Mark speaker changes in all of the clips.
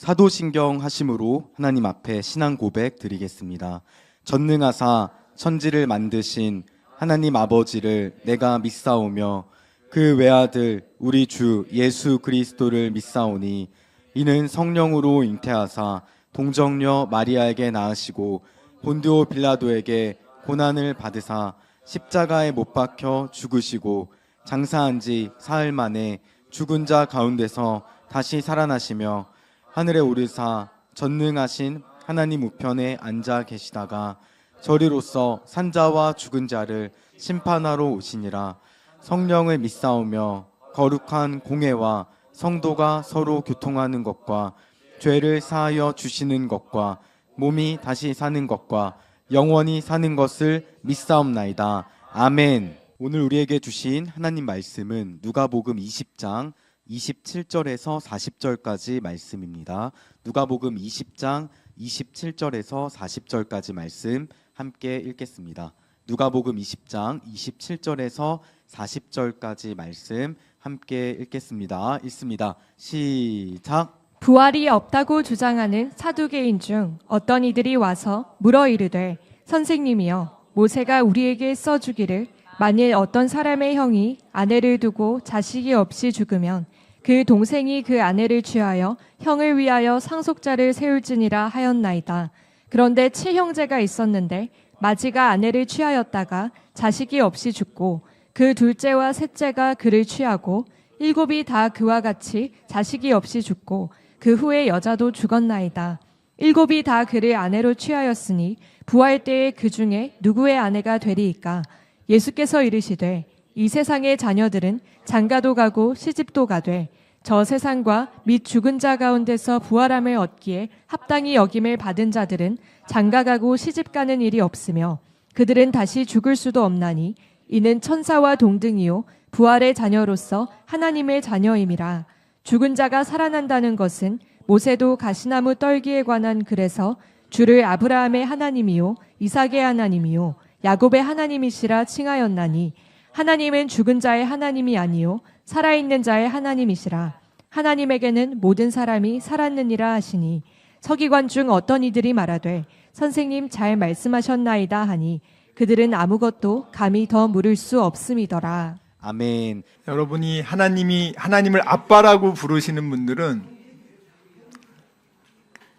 Speaker 1: 사도신경 하심으로 하나님 앞에 신앙 고백 드리겠습니다. 전능하사 천지를 만드신 하나님 아버지를 내가 믿사오며 그 외아들 우리 주 예수 그리스도를 믿사오니 이는 성령으로 잉태하사 동정녀 마리아에게 낳으시고 본디오 빌라도에게 고난을 받으사 십자가에 못 박혀 죽으시고 장사한 지 사흘 만에 죽은 자 가운데서 다시 살아나시며 하늘에 오르사 전능하신 하나님 우편에 앉아 계시다가 저리로서 산자와 죽은 자를 심판하러 오시니라. 성령을 믿사오며 거룩한 공회와 성도가 서로 교통하는 것과 죄를 사하여 주시는 것과 몸이 다시 사는 것과 영원히 사는 것을 믿사옵나이다. 아멘. 오늘 우리에게 주신 하나님 말씀은 누가복음 20장 27절에서 40절까지 말씀입니다. 누가복음 20장 27절에서 40절까지 말씀 함께 읽겠습니다. 누가복음 20장 27절에서 40절까지 말씀 함께 읽겠습니다. 읽습니다. 시작.
Speaker 2: 부활이 없다고 주장하는 사두개인 중 어떤 이들이 와서 물어 이르되 선생님이여 모세가 우리에게 써주기를 만일 어떤 사람의 형이 아내를 두고 자식이 없이 죽으면 그 동생이 그 아내를 취하여 형을 위하여 상속자를 세울지니라 하였나이다. 그런데 칠형제가 있었는데 마지가 아내를 취하였다가 자식이 없이 죽고 그 둘째와 셋째가 그를 취하고 일곱이 다 그와 같이 자식이 없이 죽고 그 후에 여자도 죽었나이다. 일곱이 다 그를 아내로 취하였으니 부활 때에 그 중에 누구의 아내가 되리이까? 예수께서 이르시되 이 세상의 자녀들은 장가도 가고 시집도 가되 저 세상과 및 죽은 자 가운데서 부활함을 얻기에 합당히 여김을 받은 자들은 장가가고 시집가는 일이 없으며 그들은 다시 죽을 수도 없나니 이는 천사와 동등이요 부활의 자녀로서 하나님의 자녀임이라. 죽은 자가 살아난다는 것은 모세도 가시나무 떨기에 관한 글에서 주를 아브라함의 하나님이요 이삭의 하나님이요 야곱의 하나님이시라 칭하였나니 하나님은 죽은 자의 하나님이 아니요 살아있는 자의 하나님이시라. 하나님에게는 모든 사람이 살았느니라 하시니 서기관 중 어떤 이들이 말하되 선생님 잘 말씀하셨나이다 하니 그들은 아무것도 감히 더 물을 수 없음이더라.
Speaker 1: 아멘.
Speaker 3: 여러분이 하나님을 아빠라고 부르시는 분들은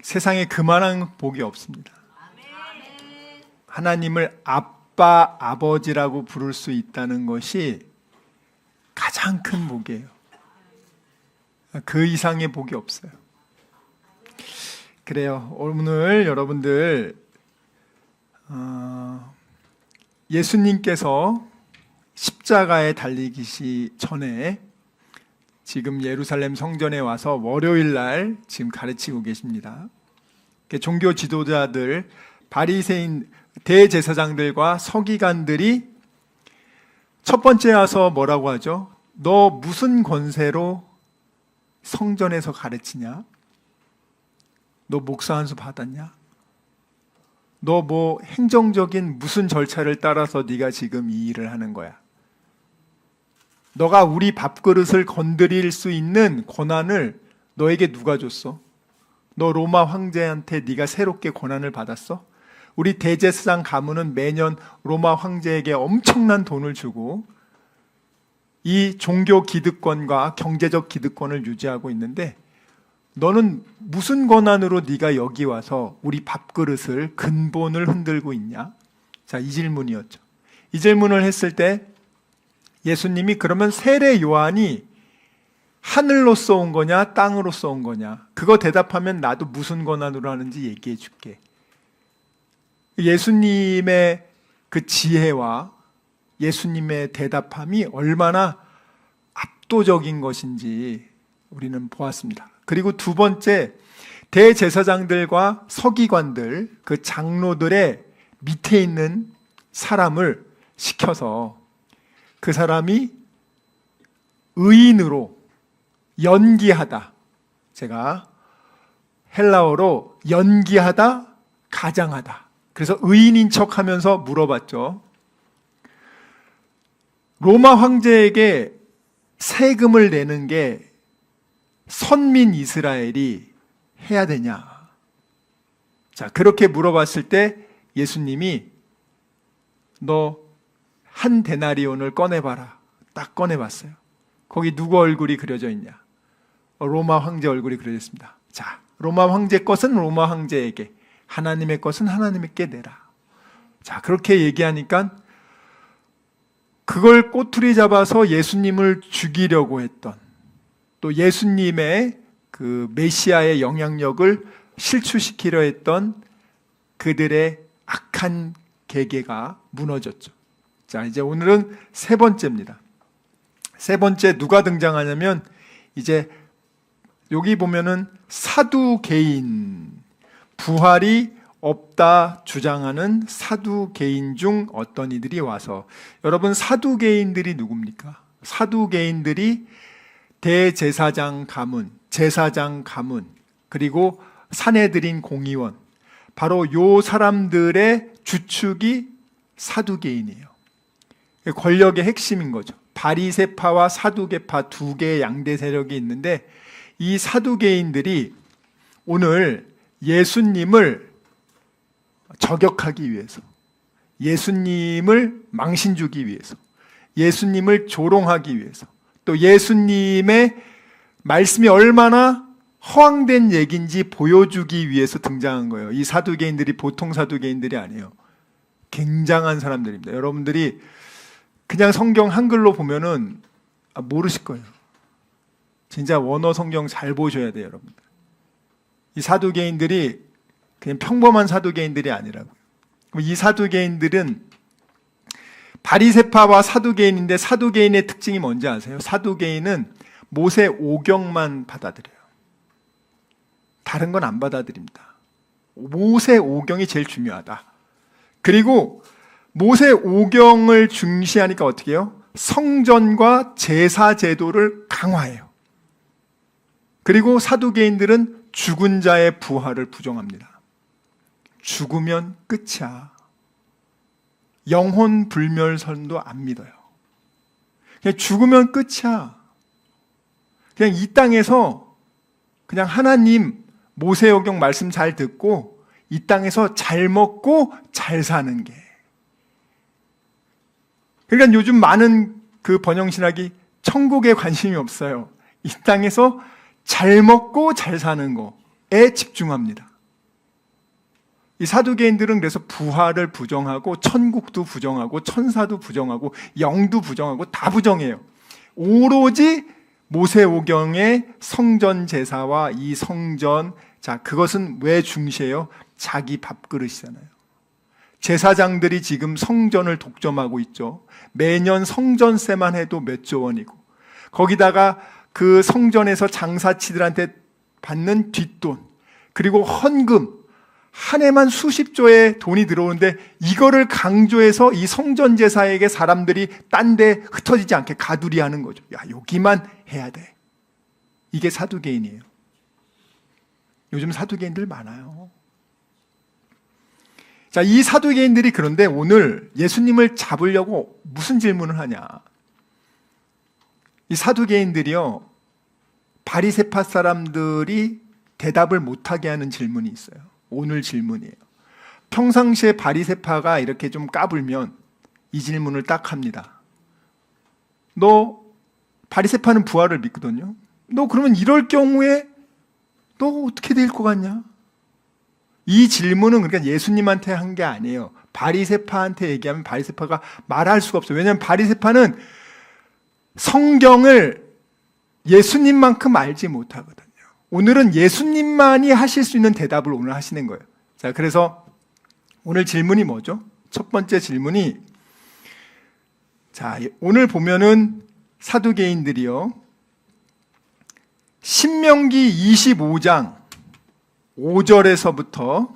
Speaker 3: 세상에 그만한 복이 없습니다. 하나님을 아빠, 아버지라고 부를 수 있다는 것이 가장 큰 복이에요. 그 이상의 복이 없어요. 그래요. 오늘 여러분들 예수님께서 십자가에 달리기 전에 지금 예루살렘 성전에 와서 월요일 날 지금 가르치고 계십니다. 종교 지도자들, 바리새인 대제사장들과 서기관들이 첫 번째 와서 뭐라고 하죠? 너 무슨 권세로 성전에서 가르치냐? 너 목사 한 수 받았냐? 너 뭐 행정적인 무슨 절차를 따라서 네가 지금 이 일을 하는 거야? 너가 우리 밥그릇을 건드릴 수 있는 권한을 너에게 누가 줬어? 너 로마 황제한테 네가 새롭게 권한을 받았어? 우리 대제사장 가문은 매년 로마 황제에게 엄청난 돈을 주고 이 종교 기득권과 경제적 기득권을 유지하고 있는데 너는 무슨 권한으로 네가 여기 와서 우리 밥그릇을 근본을 흔들고 있냐? 자, 이 질문이었죠. 이 질문을 했을 때 예수님이 그러면 세례 요한이 하늘로서 온 거냐 땅으로서 온 거냐? 그거 대답하면 나도 무슨 권한으로 하는지 얘기해 줄게. 예수님의 그 지혜와 예수님의 대답함이 얼마나 압도적인 것인지 우리는 보았습니다. 그리고 두 번째, 대제사장들과 서기관들, 그 장로들의 밑에 있는 사람을 시켜서 그 사람이 의인으로 연기하다, 제가 헬라어로 연기하다, 가장하다. 그래서 의인인 척하면서 물어봤죠. 로마 황제에게 세금을 내는 게 선민 이스라엘이 해야 되냐? 자, 그렇게 물어봤을 때 예수님이 너 한 데나리온을 꺼내봐라. 딱 꺼내봤어요. 거기 누구 얼굴이 그려져 있냐? 로마 황제 얼굴이 그려져 있습니다. 자, 로마 황제 것은 로마 황제에게, 하나님의 것은 하나님께 내라. 자, 그렇게 얘기하니까 그걸 꼬투리 잡아서 예수님을 죽이려고 했던, 또 예수님의 그 메시아의 영향력을 실추시키려 했던 그들의 악한 계계가 무너졌죠. 자, 이제 오늘은 세 번째입니다. 세 번째 누가 등장하냐면, 이제 여기 보면은 사두개인, 부활이 없다 주장하는 사두개인 중 어떤 이들이 와서, 여러분 사두개인들이 누굽니까? 사두개인들이 대제사장 가문, 제사장 가문, 그리고 사내들인 공의원, 바로 요 사람들의 주축이 사두개인이에요. 권력의 핵심인 거죠. 바리새파와 사두개파 두 개의 양대 세력이 있는데, 이 사두개인들이 오늘 예수님을 저격하기 위해서, 예수님을 망신 주기 위해서, 예수님을 조롱하기 위해서, 또 예수님의 말씀이 얼마나 허황된 얘기인지 보여주기 위해서 등장한 거예요. 이 사두개인들이 보통 사두개인들이 아니에요. 굉장한 사람들입니다. 여러분들이 그냥 성경 한글로 보면은 모르실 거예요. 진짜 원어 성경 잘 보셔야 돼요, 여러분들. 이 사두개인들이 그냥 평범한 사두개인들이 아니라고요. 이 사두개인들은 바리새파와 사두개인인데, 사두개인의 특징이 뭔지 아세요? 사두개인은 모세 오경만 받아들여요. 다른 건 안 받아들입니다. 모세 오경이 제일 중요하다. 그리고 모세 오경을 중시하니까 어떻게 해요? 성전과 제사 제도를 강화해요. 그리고 사두개인들은 죽은 자의 부활을 부정합니다. 죽으면 끝이야. 영혼 불멸선도 안 믿어요. 그냥 죽으면 끝이야. 그냥 이 땅에서 그냥 하나님 모세오경 말씀 잘 듣고 이 땅에서 잘 먹고 잘 사는 게. 그러니까 요즘 많은 그 번영신학이 천국에 관심이 없어요. 이 땅에서 잘 먹고 잘 사는 거에 집중합니다. 이 사두개인들은 그래서 부활을 부정하고 천국도 부정하고 천사도 부정하고 영도 부정하고 다 부정해요. 오로지 모세오경의 성전 제사와 이 성전, 자, 그것은 왜 중시해요? 자기 밥그릇이잖아요. 제사장들이 지금 성전을 독점하고 있죠. 매년 성전세만 해도 몇 조 원이고, 거기다가 그 성전에서 장사치들한테 받는 뒷돈, 그리고 헌금, 한 해만 수십조의 돈이 들어오는데, 이거를 강조해서 이 성전 제사에게 사람들이 딴 데 흩어지지 않게 가두리하는 거죠. 야, 여기만 해야 돼. 이게 사두개인이에요. 요즘 사두개인들 많아요. 자, 이 사두개인들이 그런데 오늘 예수님을 잡으려고 무슨 질문을 하냐? 이 사두개인들이요, 바리새파 사람들이 대답을 못하게 하는 질문이 있어요. 오늘 질문이에요. 평상시에 바리새파가 이렇게 좀 까불면 이 질문을 딱 합니다. 너 바리새파는 부활을 믿거든요. 너 그러면 이럴 경우에 너 어떻게 될 것 같냐? 이 질문은 그러니까 예수님한테 한 게 아니에요. 바리새파한테 얘기하면 바리새파가 말할 수가 없어요. 왜냐하면 바리새파는 성경을 예수님만큼 알지 못하거든요. 오늘은 예수님만이 하실 수 있는 대답을 오늘 하시는 거예요. 자, 그래서 오늘 질문이 뭐죠? 첫 번째 질문이, 자, 오늘 보면은 사두개인들이요, 신명기 25장 5절에서부터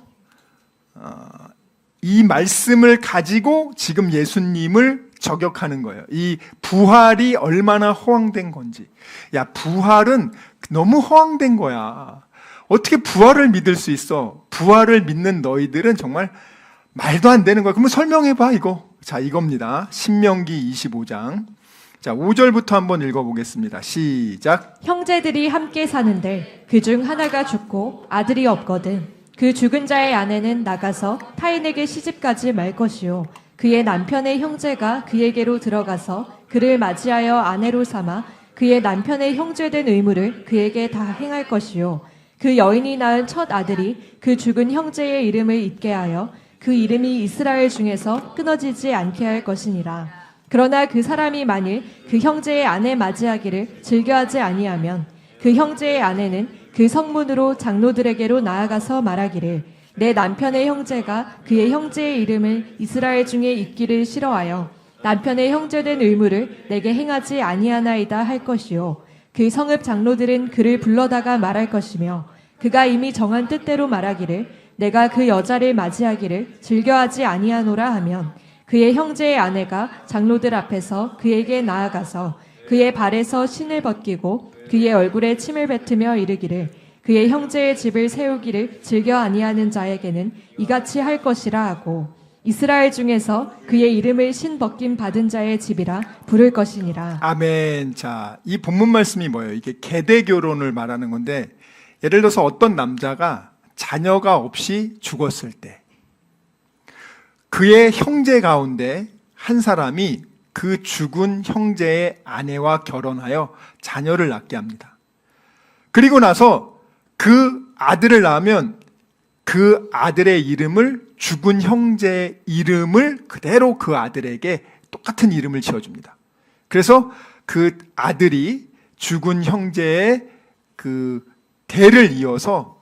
Speaker 3: 이 말씀을 가지고 지금 예수님을 저격하는 거예요. 이 부활이 얼마나 허황된 건지. 야, 부활은 너무 허황된 거야. 어떻게 부활을 믿을 수 있어? 부활을 믿는 너희들은 정말 말도 안 되는 거야. 그러면 설명해봐, 이거. 자, 이겁니다. 신명기 25장. 자, 5절부터 한번 읽어보겠습니다. 시작.
Speaker 2: 형제들이 함께 사는데 그중 하나가 죽고 아들이 없거든. 그 죽은 자의 아내는 나가서 타인에게 시집가지 말 것이요 그의 남편의 형제가 그에게로 들어가서 그를 맞이하여 아내로 삼아 그의 남편의 형제된 의무를 그에게 다 행할 것이요 그 여인이 낳은 첫 아들이 그 죽은 형제의 이름을 잊게 하여 그 이름이 이스라엘 중에서 끊어지지 않게 할 것이니라. 그러나 그 사람이 만일 그 형제의 아내 맞이하기를 즐겨하지 아니하면 그 형제의 아내는 그 성문으로 장로들에게로 나아가서 말하기를 내 남편의 형제가 그의 형제의 이름을 이스라엘 중에 잊기를 싫어하여 남편의 형제된 의무를 내게 행하지 아니하나이다 할 것이요 그 성읍 장로들은 그를 불러다가 말할 것이며 그가 이미 정한 뜻대로 말하기를 내가 그 여자를 맞이하기를 즐겨하지 아니하노라 하면 그의 형제의 아내가 장로들 앞에서 그에게 나아가서 그의 발에서 신을 벗기고 그의 얼굴에 침을 뱉으며 이르기를 그의 형제의 집을 세우기를 즐겨 아니하는 자에게는 이같이 할 것이라 하고 이스라엘 중에서 그의 이름을 신 벗김 받은 자의 집이라 부를 것이니라.
Speaker 3: 아멘. 자, 이 본문 말씀이 뭐예요? 이게 계대 결혼을 말하는 건데, 예를 들어서 어떤 남자가 자녀가 없이 죽었을 때 그의 형제 가운데 한 사람이 그 죽은 형제의 아내와 결혼하여 자녀를 낳게 합니다. 그리고 나서 그 아들을 낳으면 그 아들의 이름을 죽은 형제의 이름을 그대로 그 아들에게 똑같은 이름을 지어줍니다. 그래서 그 아들이 죽은 형제의 그 대를 이어서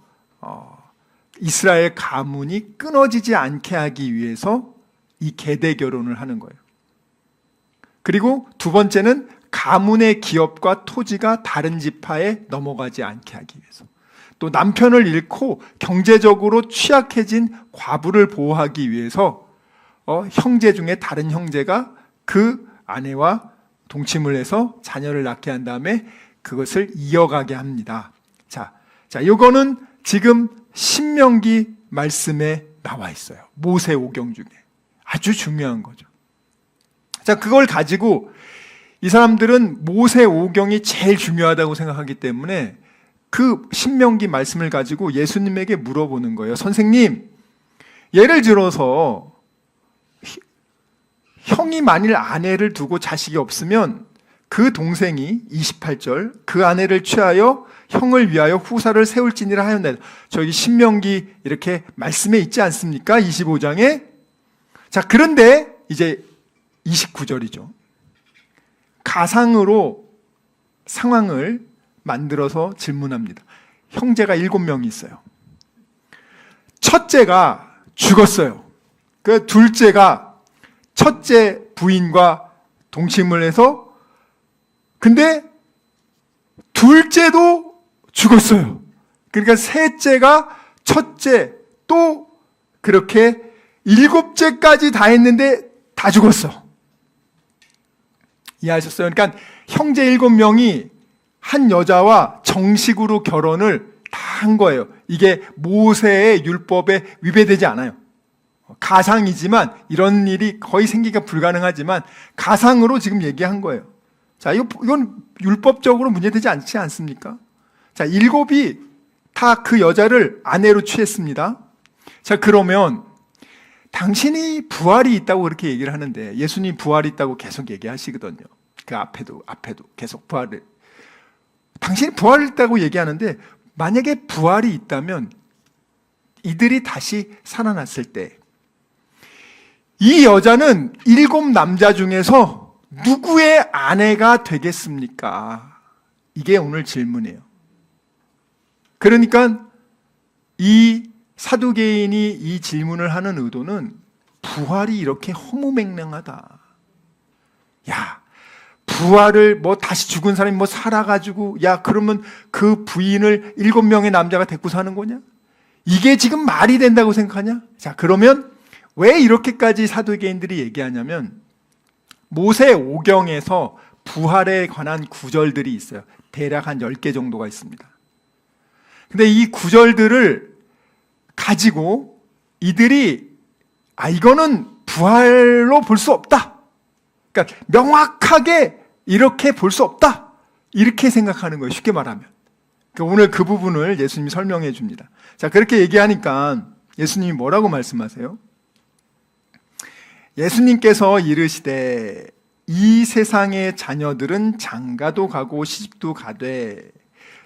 Speaker 3: 이스라엘 가문이 끊어지지 않게 하기 위해서 이 계대 결혼을 하는 거예요. 그리고 두 번째는 가문의 기업과 토지가 다른 지파에 넘어가지 않게 하기 위해서, 또 남편을 잃고 경제적으로 취약해진 과부를 보호하기 위해서 형제 중에 다른 형제가 그 아내와 동침을 해서 자녀를 낳게 한 다음에 그것을 이어가게 합니다. 자, 이거는 지금 신명기 말씀에 나와 있어요. 모세오경 중에 아주 중요한 거죠. 자, 그걸 가지고 이 사람들은 모세오경이 제일 중요하다고 생각하기 때문에 그 신명기 말씀을 가지고 예수님에게 물어보는 거예요. 선생님, 예를 들어서 형이 만일 아내를 두고 자식이 없으면 그 동생이 28절 그 아내를 취하여 형을 위하여 후사를 세울지니라 하였네. 저기 신명기 이렇게 말씀에 있지 않습니까? 25장에. 자, 그런데 이제 29절이죠. 가상으로 상황을 만들어서 질문합니다. 형제가 7명이 있어요. 첫째가 죽었어요. 그 둘째가 첫째 부인과 동침을 해서, 근데 둘째도 죽었어요. 그러니까 셋째가 첫째 또 그렇게 7째까지 다 했는데 다 죽었어. 이해하셨어요? 그러니까 형제 7명이 한 여자와 정식으로 결혼을 다 한 거예요. 이게 모세의 율법에 위배되지 않아요. 가상이지만, 이런 일이 거의 생기기가 불가능하지만 가상으로 지금 얘기한 거예요. 자, 이건 율법적으로 문제되지 않지 않습니까? 자, 7이 다 그 여자를 아내로 취했습니다. 자, 그러면 당신이 부활이 있다고 그렇게 얘기를 하는데, 예수님 부활이 있다고 계속 얘기하시거든요. 그 앞에도 계속 부활을. 당신이 부활이 있다고 얘기하는데, 만약에 부활이 있다면 이들이 다시 살아났을 때 이 여자는 7 남자 중에서 누구의 아내가 되겠습니까? 이게 오늘 질문이에요. 그러니까 이 사두개인이 이 질문을 하는 의도는 부활이 이렇게 허무맹랑하다. 야, 부활을 다시 죽은 사람이 살아가지고, 야, 그러면 그 부인을 7명의 남자가 데리고 사는 거냐? 이게 지금 말이 된다고 생각하냐? 자, 그러면 왜 이렇게까지 사두개인들이 얘기하냐면, 모세오경에서 부활에 관한 구절들이 있어요. 대략 한 10개 정도가 있습니다. 근데 이 구절들을 가지고 이들이 이거는 부활로 볼 수 없다. 그러니까 명확하게 이렇게 볼 수 없다. 이렇게 생각하는 거예요. 쉽게 말하면. 그러니까 오늘 그 부분을 예수님이 설명해 줍니다. 자, 그렇게 얘기하니까 예수님이 뭐라고 말씀하세요? 예수님께서 이르시되 이 세상의 자녀들은 장가도 가고 시집도 가되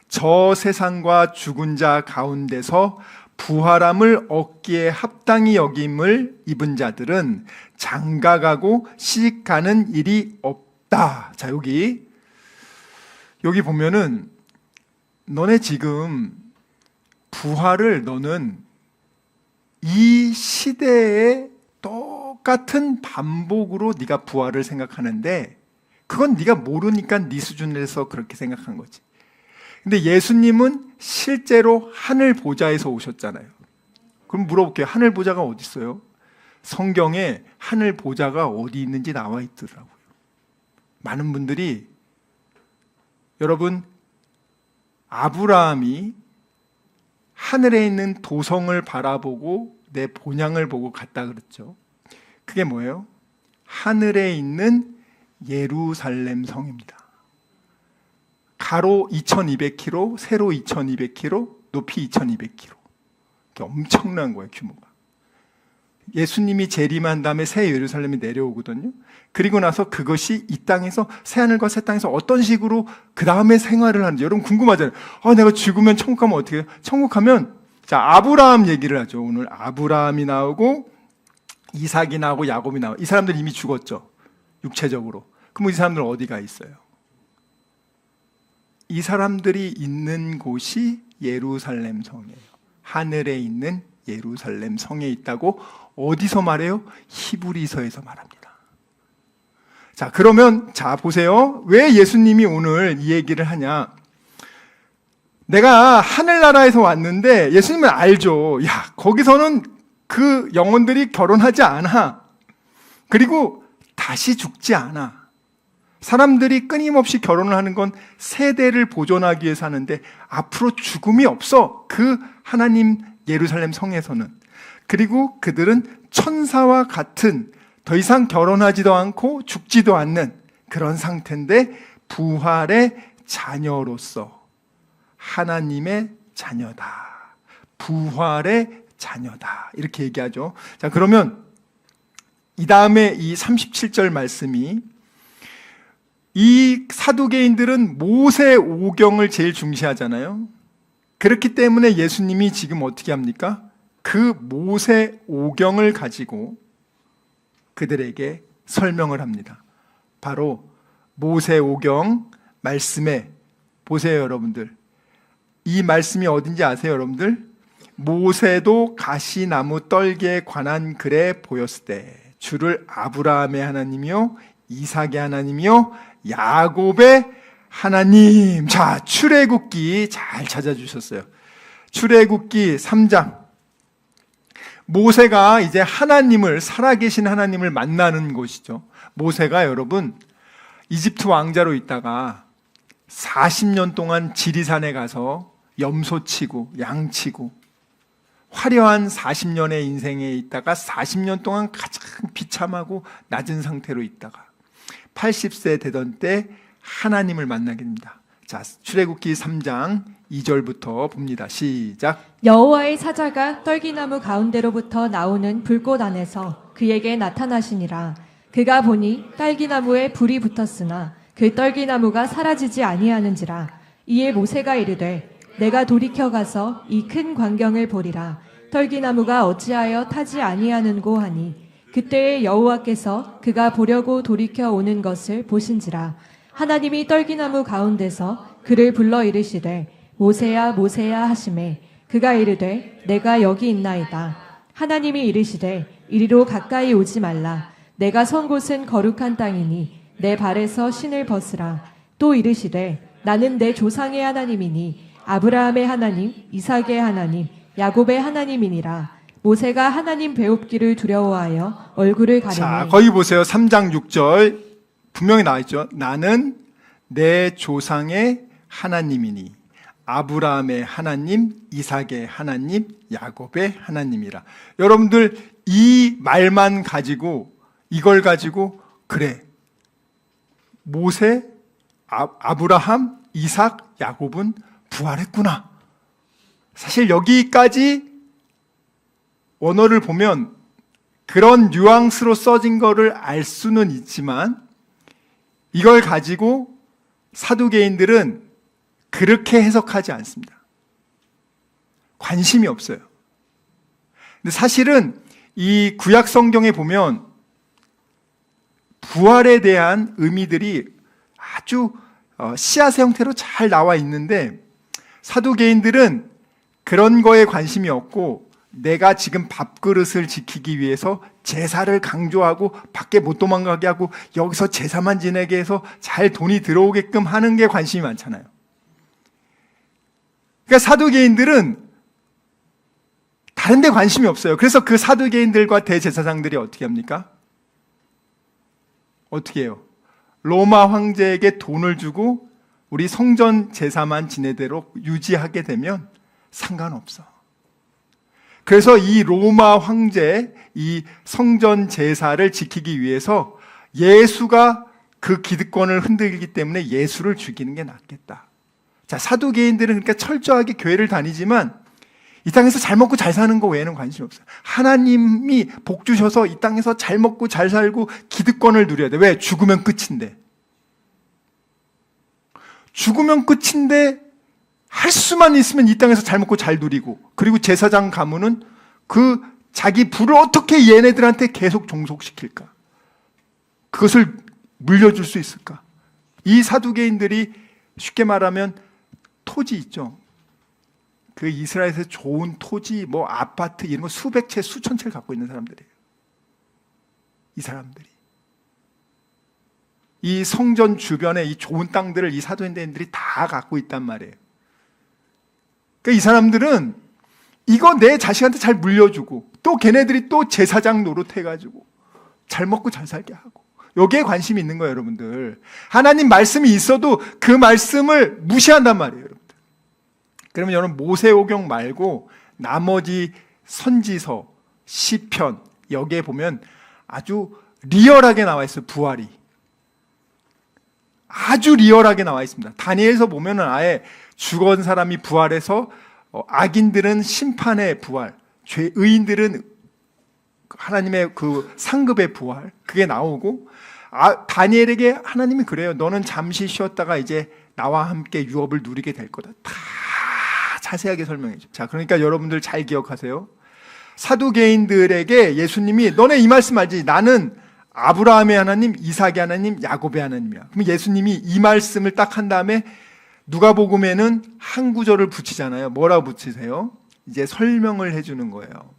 Speaker 3: 저 세상과 죽은 자 가운데서 부활함을 얻기에 합당히 여김을 입은 자들은 장가가고 시집가는 일이 없다. 자, 여기 보면은 너네 지금 부활을 너는 이 시대에 똑같은 반복으로 네가 부활을 생각하는데 그건 네가 모르니까 네 수준에서 그렇게 생각한 거지. 근데 예수님은 실제로 하늘 보좌에서 오셨잖아요. 그럼 물어볼게요. 하늘 보좌가 어디 있어요? 성경에 하늘 보좌가 어디 있는지 나와 있더라고요. 많은 분들이 여러분 아브라함이 하늘에 있는 도성을 바라보고 내 본향을 보고 갔다 그랬죠. 그게 뭐예요? 하늘에 있는 예루살렘 성입니다. 가로 2200km, 세로 2200km, 높이 2200km. 엄청난 거예요, 규모가. 예수님이 재림한 다음에 새 예루살렘이 내려오거든요. 그리고 나서 그것이 이 땅에서 새하늘과 새 땅에서 어떤 식으로 그 다음에 생활을 하는지 여러분 궁금하잖아요. 내가 죽으면 천국 가면 어떻게 해요? 천국 가면 자 아브라함 얘기를 하죠. 오늘 아브라함이 나오고 이삭이 나오고 야곱이 나오고 이 사람들 이미 죽었죠. 육체적으로. 그럼 이 사람들 어디가 있어요? 이 사람들이 있는 곳이 예루살렘 성이에요. 하늘에 있는 예루살렘 성에 있다고 어디서 말해요? 히브리서에서 말합니다. 자, 그러면 자 보세요. 왜 예수님이 오늘 이 얘기를 하냐? 내가 하늘나라에서 왔는데 예수님은 알죠. 야, 거기서는 그 영혼들이 결혼하지 않아. 그리고 다시 죽지 않아. 사람들이 끊임없이 결혼을 하는 건 세대를 보존하기 위해서 하는데 앞으로 죽음이 없어. 그 하나님 예루살렘 성에서는. 그리고 그들은 천사와 같은 더 이상 결혼하지도 않고 죽지도 않는 그런 상태인데 부활의 자녀로서 하나님의 자녀다. 부활의 자녀다. 이렇게 얘기하죠. 자, 그러면 이 다음에 이 37절 말씀이 이 사두개인들은 모세 오경을 제일 중시하잖아요. 그렇기 때문에 예수님이 지금 어떻게 합니까? 그 모세 오경을 가지고 그들에게 설명을 합니다. 바로 모세 오경 말씀에 보세요, 여러분들. 이 말씀이 어딘지 아세요, 여러분들? 모세도 가시나무 떨기에 관한 글에 보였을 때 주를 아브라함의 하나님이요 이삭의 하나님이요 야곱의 하나님. 자, 출애굽기 잘 찾아주셨어요. 출애굽기 3장. 모세가 이제 하나님을, 살아계신 하나님을 만나는 곳이죠. 모세가 여러분 이집트 왕자로 있다가 40년 동안 지리산에 가서 염소 치고 양 치고 화려한 40년의 인생에 있다가 40년 동안 가장 비참하고 낮은 상태로 있다가 80세 되던 때 하나님을 만나게 됩니다. 자, 출애굽기 3장 2절부터 봅니다. 시작.
Speaker 2: 여호와의 사자가 떨기나무 가운데로부터 나오는 불꽃 안에서 그에게 나타나시니라. 그가 보니 딸기나무에 불이 붙었으나 그 떨기나무가 사라지지 아니하는지라. 이에 모세가 이르되 내가 돌이켜 가서 이 큰 광경을 보리라. 떨기나무가 어찌하여 타지 아니하는고 하니 그때에 여호와께서 그가 보려고 돌이켜 오는 것을 보신지라. 하나님이 떨기나무 가운데서 그를 불러 이르시되 모세야 모세야 하시매 그가 이르되 내가 여기 있나이다. 하나님이 이르시되 이리로 가까이 오지 말라. 내가 선 곳은 거룩한 땅이니 내 발에서 신을 벗으라. 또 이르시되 나는 내 조상의 하나님이니 아브라함의 하나님 이삭의 하나님 야곱의 하나님이니라. 모세가 하나님 배웁기를 두려워하여 얼굴을 가리매.
Speaker 3: 자, 거기 보세요. 3장 6절 분명히 나와 있죠. 나는 내 조상의 하나님이니 아브라함의 하나님, 이삭의 하나님, 야곱의 하나님이라. 여러분들 이 말만 가지고 이걸 가지고 그래 모세, 아브라함, 이삭, 야곱은 부활했구나. 사실 여기까지 원어를 보면 그런 뉘앙스로 써진 거를 알 수는 있지만 이걸 가지고 사두개인들은 그렇게 해석하지 않습니다. 관심이 없어요. 근데 사실은 이 구약 성경에 보면 부활에 대한 의미들이 아주 씨앗의 형태로 잘 나와 있는데 사두개인들은 그런 거에 관심이 없고 내가 지금 밥그릇을 지키기 위해서 제사를 강조하고 밖에 못 도망가게 하고 여기서 제사만 지내게 해서 잘 돈이 들어오게끔 하는 게 관심이 많잖아요. 그러니까 사두개인들은 다른 데 관심이 없어요. 그래서 그 사두개인들과 대제사장들이 어떻게 합니까? 어떻게 해요? 로마 황제에게 돈을 주고 우리 성전 제사만 지내도록 유지하게 되면 상관없어. 그래서 이 로마 황제의 이 성전 제사를 지키기 위해서 예수가 그 기득권을 흔들기 때문에 예수를 죽이는 게 낫겠다. 자, 사두개인들은 그러니까 철저하게 교회를 다니지만 이 땅에서 잘 먹고 잘 사는 거 외에는 관심이 없어요. 하나님이 복 주셔서 이 땅에서 잘 먹고 잘 살고 기득권을 누려야 돼. 왜? 죽으면 끝인데. 죽으면 끝인데 할 수만 있으면 이 땅에서 잘 먹고 잘 누리고, 그리고 제사장 가문은 그 자기 부를 어떻게 얘네들한테 계속 종속시킬까? 그것을 물려줄 수 있을까? 이 사두개인들이 쉽게 말하면 토지 있죠. 그 이스라엘에서 좋은 토지, 뭐 아파트 이런 거 수백 채, 수천 채를 갖고 있는 사람들이에요. 이 사람들이. 이 성전 주변에 이 좋은 땅들을 이 사도인들이 다 갖고 있단 말이에요. 그러니까 이 사람들은 이거 내 자식한테 잘 물려주고 또 걔네들이 또 제사장 노릇해가지고 잘 먹고 잘 살게 하고 여기에 관심이 있는 거예요, 여러분들. 하나님 말씀이 있어도 그 말씀을 무시한단 말이에요, 여러분들. 그러면 여러분 모세오경 말고 나머지 선지서, 시편 여기에 보면 아주 리얼하게 나와 있어요, 부활이. 아주 리얼하게 나와 있습니다. 다니엘서 보면은 아예 죽은 사람이 부활해서 악인들은 심판의 부활, 의인들은 하나님의 그 상급의 부활, 그게 나오고, 다니엘에게 하나님이 그래요. 너는 잠시 쉬었다가 이제 나와 함께 유업을 누리게 될 거다. 다 자세하게 설명해 줘. 자, 그러니까 여러분들 잘 기억하세요. 사두개인들에게 예수님이 너네 이 말씀 알지? 나는 아브라함의 하나님, 이삭의 하나님, 야곱의 하나님이야. 그럼 예수님이 이 말씀을 딱 한 다음에 누가복음에는 한 구절을 붙이잖아요. 뭐라고 붙이세요? 이제 설명을 해주는 거예요.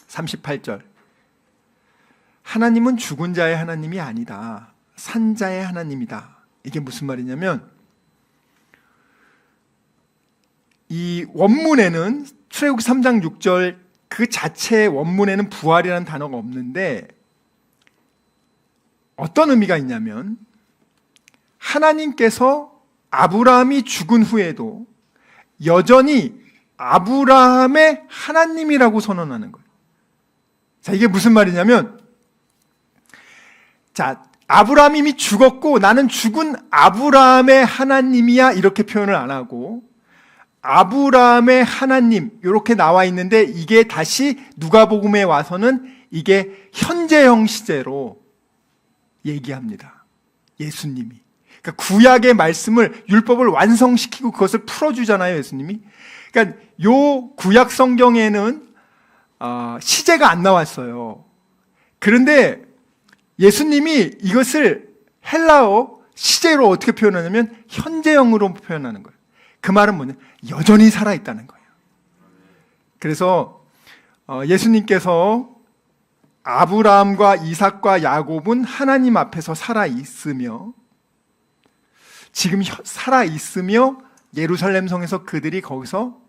Speaker 3: 38절. 하나님은 죽은 자의 하나님이 아니다. 산 자의 하나님이다. 이게 무슨 말이냐면 이 원문에는 출애굽기 3장 6절 그 자체의 원문에는 부활이라는 단어가 없는데 어떤 의미가 있냐면 하나님께서 아브라함이 죽은 후에도 여전히 아브라함의 하나님이라고 선언하는 거예요. 자, 이게 무슨 말이냐면, 자, 아브라함이 이미 죽었고 나는 죽은 아브라함의 하나님이야 이렇게 표현을 안 하고 아브라함의 하나님 이렇게 나와 있는데 이게 다시 누가복음에 와서는 이게 현재형 시제로 얘기합니다. 예수님이. 그러니까 구약의 말씀을 율법을 완성시키고 그것을 풀어주잖아요, 예수님이. 그러니까 요 구약 성경에는 시제가 안 나왔어요. 그런데 예수님이 이것을 헬라어 시제로 어떻게 표현하냐면 현재형으로 표현하는 거예요. 그 말은 뭐냐? 여전히 살아있다는 거예요. 그래서 예수님께서 아브라함과 이삭과 야곱은 하나님 앞에서 살아있으며 지금 살아있으며 예루살렘 성에서 그들이 거기서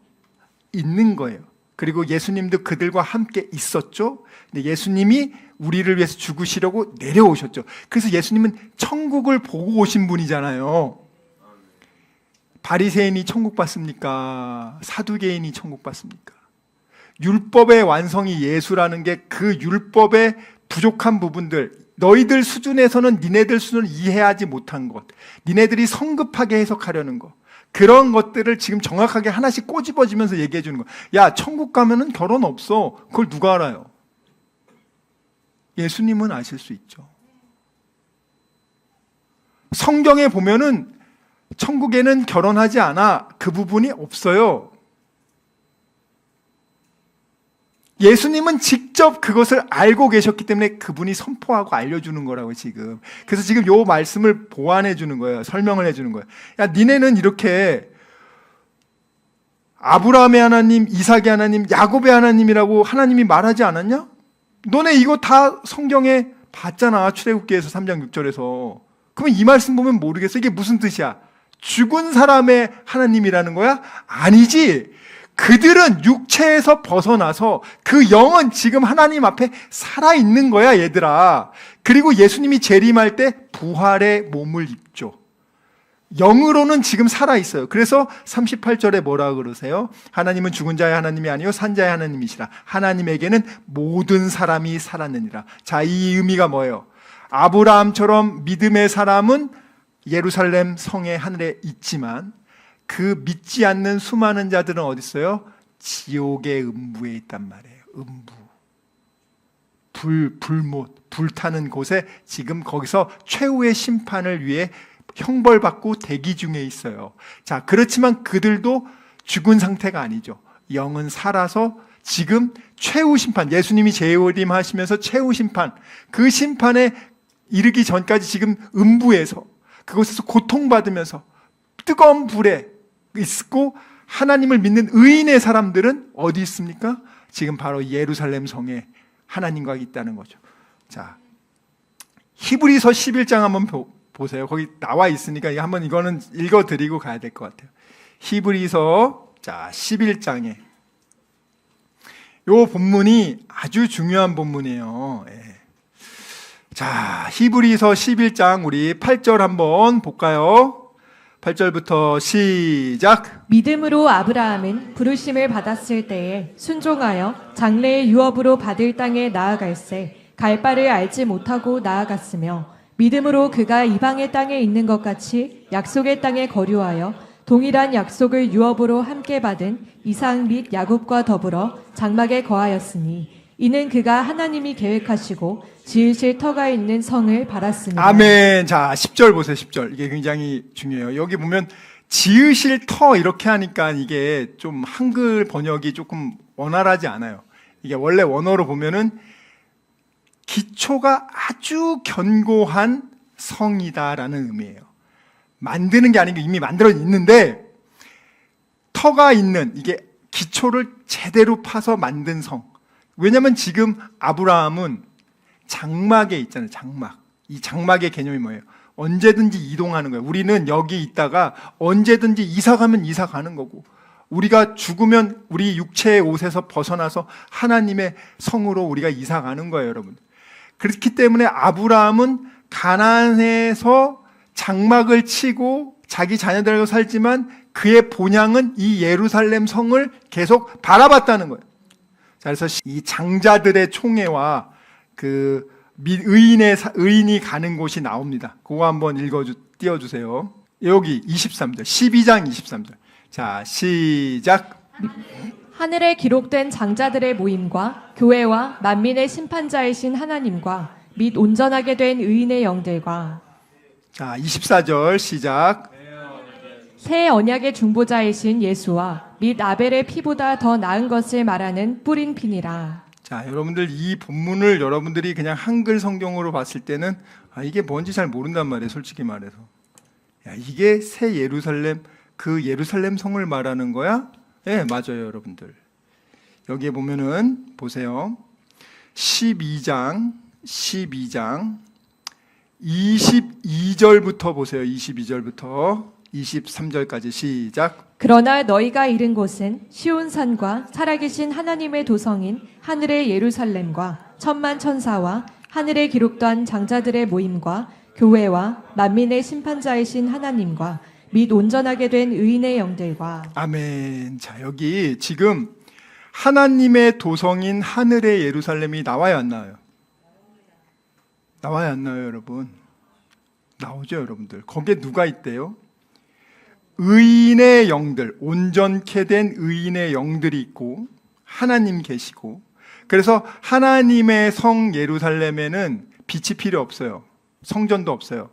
Speaker 3: 있는 거예요. 그리고 예수님도 그들과 함께 있었죠. 근데 예수님이 우리를 위해서 죽으시려고 내려오셨죠. 그래서 예수님은 천국을 보고 오신 분이잖아요. 바리새인이 천국 봤습니까? 사두개인이 천국 봤습니까? 율법의 완성이 예수라는 게 그 율법의 부족한 부분들, 너희들 수준에서는 니네들 수준을 이해하지 못한 것, 니네들이 성급하게 해석하려는 것, 그런 것들을 지금 정확하게 하나씩 꼬집어지면서 얘기해 주는 거. 야, 천국 가면은 결혼 없어. 그걸 누가 알아요? 예수님은 아실 수 있죠. 성경에 보면은 천국에는 결혼하지 않아. 그 부분이 없어요. 예수님은 직접 그것을 알고 계셨기 때문에 그분이 선포하고 알려주는 거라고 지금. 그래서 지금 요 말씀을 보완해 주는 거예요. 설명을 해 주는 거예요. 야, 니네는 이렇게 아브라함의 하나님, 이삭의 하나님, 야곱의 하나님이라고 하나님이 말하지 않았냐? 너네 이거 다 성경에 봤잖아. 출애굽기에서 3장 6절에서. 그러면 이 말씀 보면 모르겠어. 이게 무슨 뜻이야? 죽은 사람의 하나님이라는 거야? 아니지. 그들은 육체에서 벗어나서 그 영은 지금 하나님 앞에 살아있는 거야, 얘들아. 그리고 예수님이 재림할 때 부활의 몸을 입죠. 영으로는 지금 살아있어요. 그래서 38절에 뭐라 그러세요? 하나님은 죽은 자의 하나님이 아니요 산 자의 하나님이시라. 하나님에게는 모든 사람이 살았느니라. 자, 이 의미가 뭐예요? 아브라함처럼 믿음의 사람은 예루살렘 성의 하늘에 있지만 그 믿지 않는 수많은 자들은 어디 있어요? 지옥의 음부에 있단 말이에요. 음부. 불못, 불타는 곳에 지금 거기서 최후의 심판을 위해 형벌받고 대기 중에 있어요. 자, 그렇지만 그들도 죽은 상태가 아니죠. 영은 살아서 지금 최후 심판, 예수님이 재림하시면서 최후 심판, 그 심판에 이르기 전까지 지금 음부에서 그곳에서 고통받으면서 뜨거운 불에 있고, 하나님을 믿는 의인의 사람들은 어디 있습니까? 지금 바로 예루살렘 성에 하나님과 있다는 거죠. 자, 히브리서 11장 한번 보세요. 거기 나와 있으니까 한번 이거는 읽어드리고 가야 될 것 같아요. 히브리서 11장에 요 본문이 아주 중요한 본문이에요. 예. 자, 히브리서 11장 우리 8절 한번 볼까요? 8절부터 시작.
Speaker 2: 믿음으로 아브라함은 부르심을 받았을 때에 순종하여 장래의 유업으로 받을 땅에 나아갈새 갈 바를 알지 못하고 나아갔으며, 믿음으로 그가 이방의 땅에 있는 것 같이 약속의 땅에 거류하여 동일한 약속을 유업으로 함께 받은 이삭 및 야곱과 더불어 장막에 거하였으니, 이는 그가 하나님이 계획하시고 지으실 터가 있는 성을 바랐습니다.
Speaker 3: 아멘. 자, 10절 보세요. 10절. 이게 굉장히 중요해요. 여기 보면 지으실 터 이렇게 하니까 이게 좀 한글 번역이 조금 원활하지 않아요. 이게 원래 원어로 보면은 기초가 아주 견고한 성이다라는 의미예요. 만드는 게 아니고 이미 만들어 있는데 터가 있는, 이게 기초를 제대로 파서 만든 성. 왜냐면 지금 아브라함은 장막에 있잖아요. 장막. 이 장막의 개념이 뭐예요? 언제든지 이동하는 거예요. 우리는 여기 있다가 언제든지 이사 가면 이사 가는 거고, 우리가 죽으면 우리 육체의 옷에서 벗어나서 하나님의 성으로 우리가 이사 가는 거예요, 여러분. 그렇기 때문에 아브라함은 가나안에서 장막을 치고 자기 자녀들하고 살지만 그의 본향은 이 예루살렘 성을 계속 바라봤다는 거예요. 자, 그래서 이 장자들의 총회와 그 의인이 가는 곳이 나옵니다. 그거 한번 띄워주세요. 여기 23절, 12장 23절. 자, 시작.
Speaker 2: 하늘에 기록된 장자들의 모임과 교회와 만민의 심판자이신 하나님과 및 온전하게 된 의인의 영들과,
Speaker 3: 자, 24절 시작.
Speaker 2: 새 언약의 중보자이신 예수와 및 아벨의 피보다 더 나은 것을 말하는 뿌린 피니라.
Speaker 3: 자, 여러분들 이 본문을 여러분들이 그냥 한글 성경으로 봤을 때는 이게 뭔지 잘 모른단 말이에요. 솔직히 말해서. 야, 이게 새 예루살렘, 그 예루살렘 성을 말하는 거야? 네, 맞아요, 여러분들. 여기에 보면은 보세요. 12장 22절부터 보세요. 22절부터 23절까지 시작.
Speaker 2: 그러나 너희가 이른 곳은 시온산과 살아계신 하나님의 도성인 하늘의 예루살렘과 천만 천사와 하늘에 기록된 장자들의 모임과 교회와 만민의 심판자이신 하나님과 및 온전하게 된 의인의 영들과.
Speaker 3: 아멘. 자, 여기 지금 하나님의 도성인 하늘의 예루살렘이 나와요, 안 나와요? 나와요, 안 나와요, 여러분? 나오죠, 여러분들. 거기에 누가 있대요? 의인의 영들, 온전케 된 의인의 영들이 있고 하나님 계시고, 그래서 하나님의 성 예루살렘에는 빛이 필요 없어요. 성전도 없어요.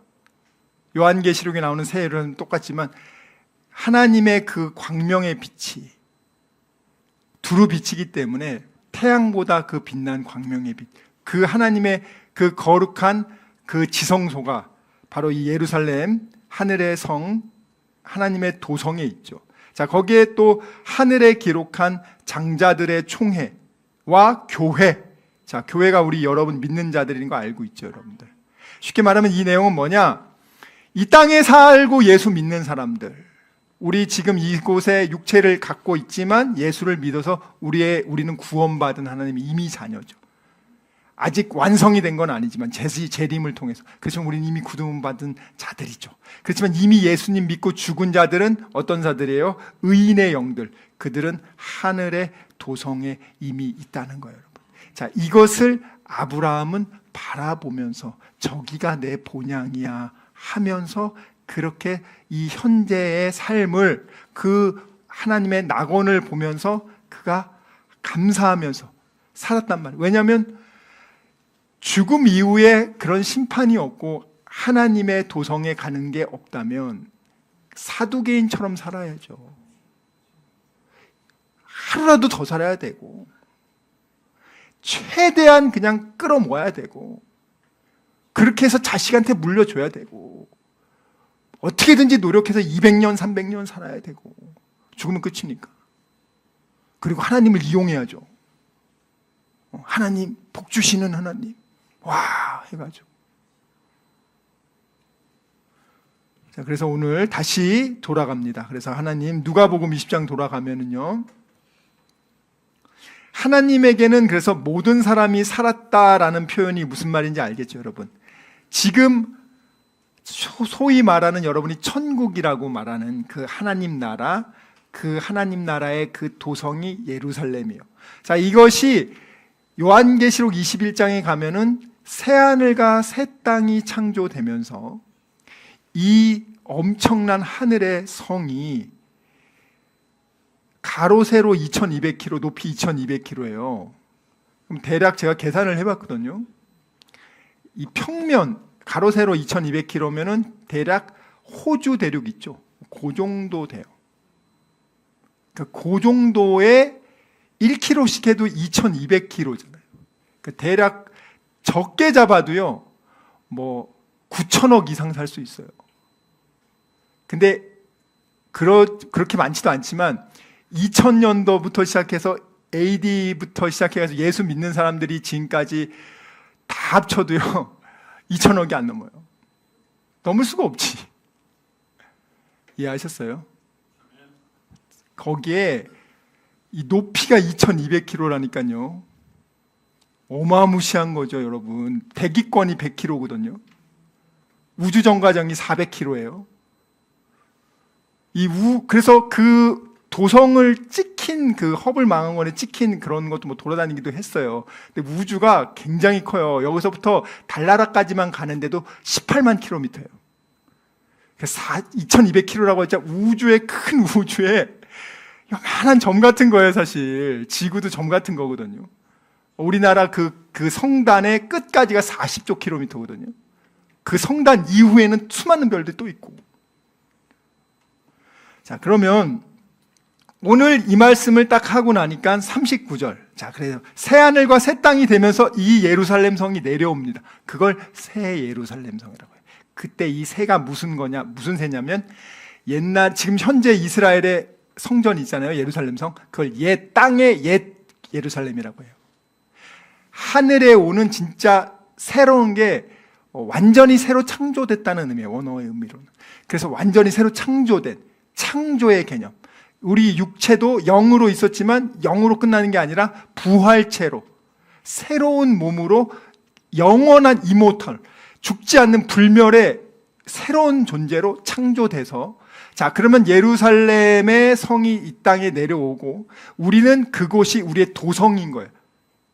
Speaker 3: 요한계시록에 나오는 새 예루살렘은 똑같지만 하나님의 그 광명의 빛이 두루 비치기 때문에 태양보다 그 빛난 광명의 빛, 그 하나님의 그 거룩한 그 지성소가 바로 이 예루살렘 하늘의 성, 하나님의 도성에 있죠. 자, 거기에 또 하늘에 기록한 장자들의 총회와 교회. 자, 교회가 우리 여러분 믿는 자들인 거 알고 있죠, 여러분들. 쉽게 말하면 이 내용은 뭐냐? 이 땅에 살고 예수 믿는 사람들, 우리 지금 이곳에 육체를 갖고 있지만 예수를 믿어서 우리는 구원받은 하나님의 이미 자녀죠. 아직 완성이 된 건 아니지만 재림을 통해서, 그렇지만 우리는 이미 구원받은 자들이죠. 그렇지만 이미 예수님 믿고 죽은 자들은 어떤 자들이에요? 의인의 영들, 그들은 하늘의 도성에 이미 있다는 거예요, 여러분. 자, 이것을 아브라함은 바라보면서 저기가 내 본향이야 하면서 그렇게 이 현재의 삶을, 그 하나님의 낙원을 보면서 그가 감사하면서 살았단 말이에요. 왜냐하면 죽음 이후에 그런 심판이 없고 하나님의 도성에 가는 게 없다면 사두개인처럼 살아야죠. 하루라도 더 살아야 되고 최대한 그냥 끌어모아야 되고 그렇게 해서 자식한테 물려줘야 되고 어떻게든지 노력해서 200년, 300년 살아야 되고 죽으면 끝이니까. 그리고 하나님을 이용해야죠. 하나님, 복 주시는 하나님. 와, 해가지고. 자, 그래서 오늘 다시 돌아갑니다. 그래서 하나님, 누가복음 20장 돌아가면은요, 하나님에게는 그래서 모든 사람이 살았다라는 표현이 무슨 말인지 알겠죠, 여러분? 지금 소위 말하는 여러분이 천국이라고 말하는 그 하나님 나라, 그 하나님 나라의 그 도성이 예루살렘이에요. 자, 이것이 요한계시록 21장에 가면은 새하늘과 새 땅이 창조되면서 이 엄청난 하늘의 성이 가로 세로 2200km, 높이 2200km예요. 그럼 대략 제가 계산을 해봤거든요. 이 평면 가로 세로 2200km면은 대략 호주 대륙 있죠. 그 정도 돼요. 그러니까 그 정도의 1km씩 해도 2200km잖아요. 그러니까 대략 적게 잡아도요, 뭐 9천억 이상 살 수 있어요. 근데 그렇게 많지도 않지만 2000년도부터 시작해서 AD부터 시작해서 예수 믿는 사람들이 지금까지 다 합쳐도요 2천억이 안 넘어요. 넘을 수가 없지. 이해하셨어요? 거기에 이 높이가 2200km라니까요. 어마무시한 거죠, 여러분. 대기권이 100km거든요. 우주정거장이 400km예요. 그래서 그 도성을 찍힌 그 허블 망원경에 찍힌 그런 것도 뭐 돌아다니기도 했어요. 근데 우주가 굉장히 커요. 여기서부터 달나라까지만 가는데도 18만 킬로미터예요. 2200km라고 했자 우주의 큰 우주에 요만한 점 같은 거예요, 사실. 지구도 점 같은 거거든요. 우리나라 그 성단의 끝까지가 40조 킬로미터거든요. 그 성단 이후에는 수많은 별들이 또 있고. 자, 그러면 오늘 이 말씀을 딱 하고 나니까 39절. 자, 그래서 새하늘과 새 땅이 되면서 이 예루살렘 성이 내려옵니다. 그걸 새 예루살렘 성이라고 해요. 그때 이 새가 무슨 새냐면 지금 현재 이스라엘의 성전이 있잖아요. 예루살렘 성. 그걸 옛 땅의 옛 예루살렘이라고 해요. 하늘에 오는 진짜 새로운 게 완전히 새로 창조됐다는 의미예요. 원어의 의미로는. 그래서 완전히 새로 창조된 창조의 개념. 우리 육체도 영으로 있었지만 영으로 끝나는 게 아니라 부활체로 새로운 몸으로 영원한 이모털, 죽지 않는 불멸의 새로운 존재로 창조돼서, 자, 그러면 예루살렘의 성이 이 땅에 내려오고 우리는 그곳이 우리의 도성인 거예요.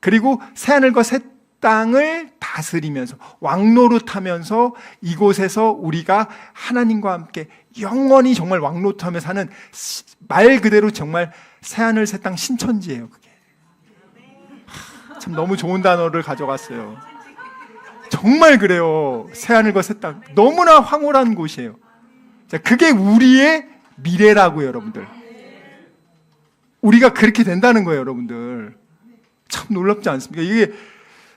Speaker 3: 그리고 새하늘과 새 땅을 다스리면서 왕노릇하면서 이곳에서 우리가 하나님과 함께 영원히 정말 왕노릇하며 사는 말 그대로 정말 새하늘 새 땅 신천지예요. 그게 참 너무 좋은 단어를 가져갔어요. 정말 그래요. 새하늘과 새 땅 너무나 황홀한 곳이에요. 자, 그게 우리의 미래라고요, 여러분들. 우리가 그렇게 된다는 거예요, 여러분들. 참 놀랍지 않습니까? 이게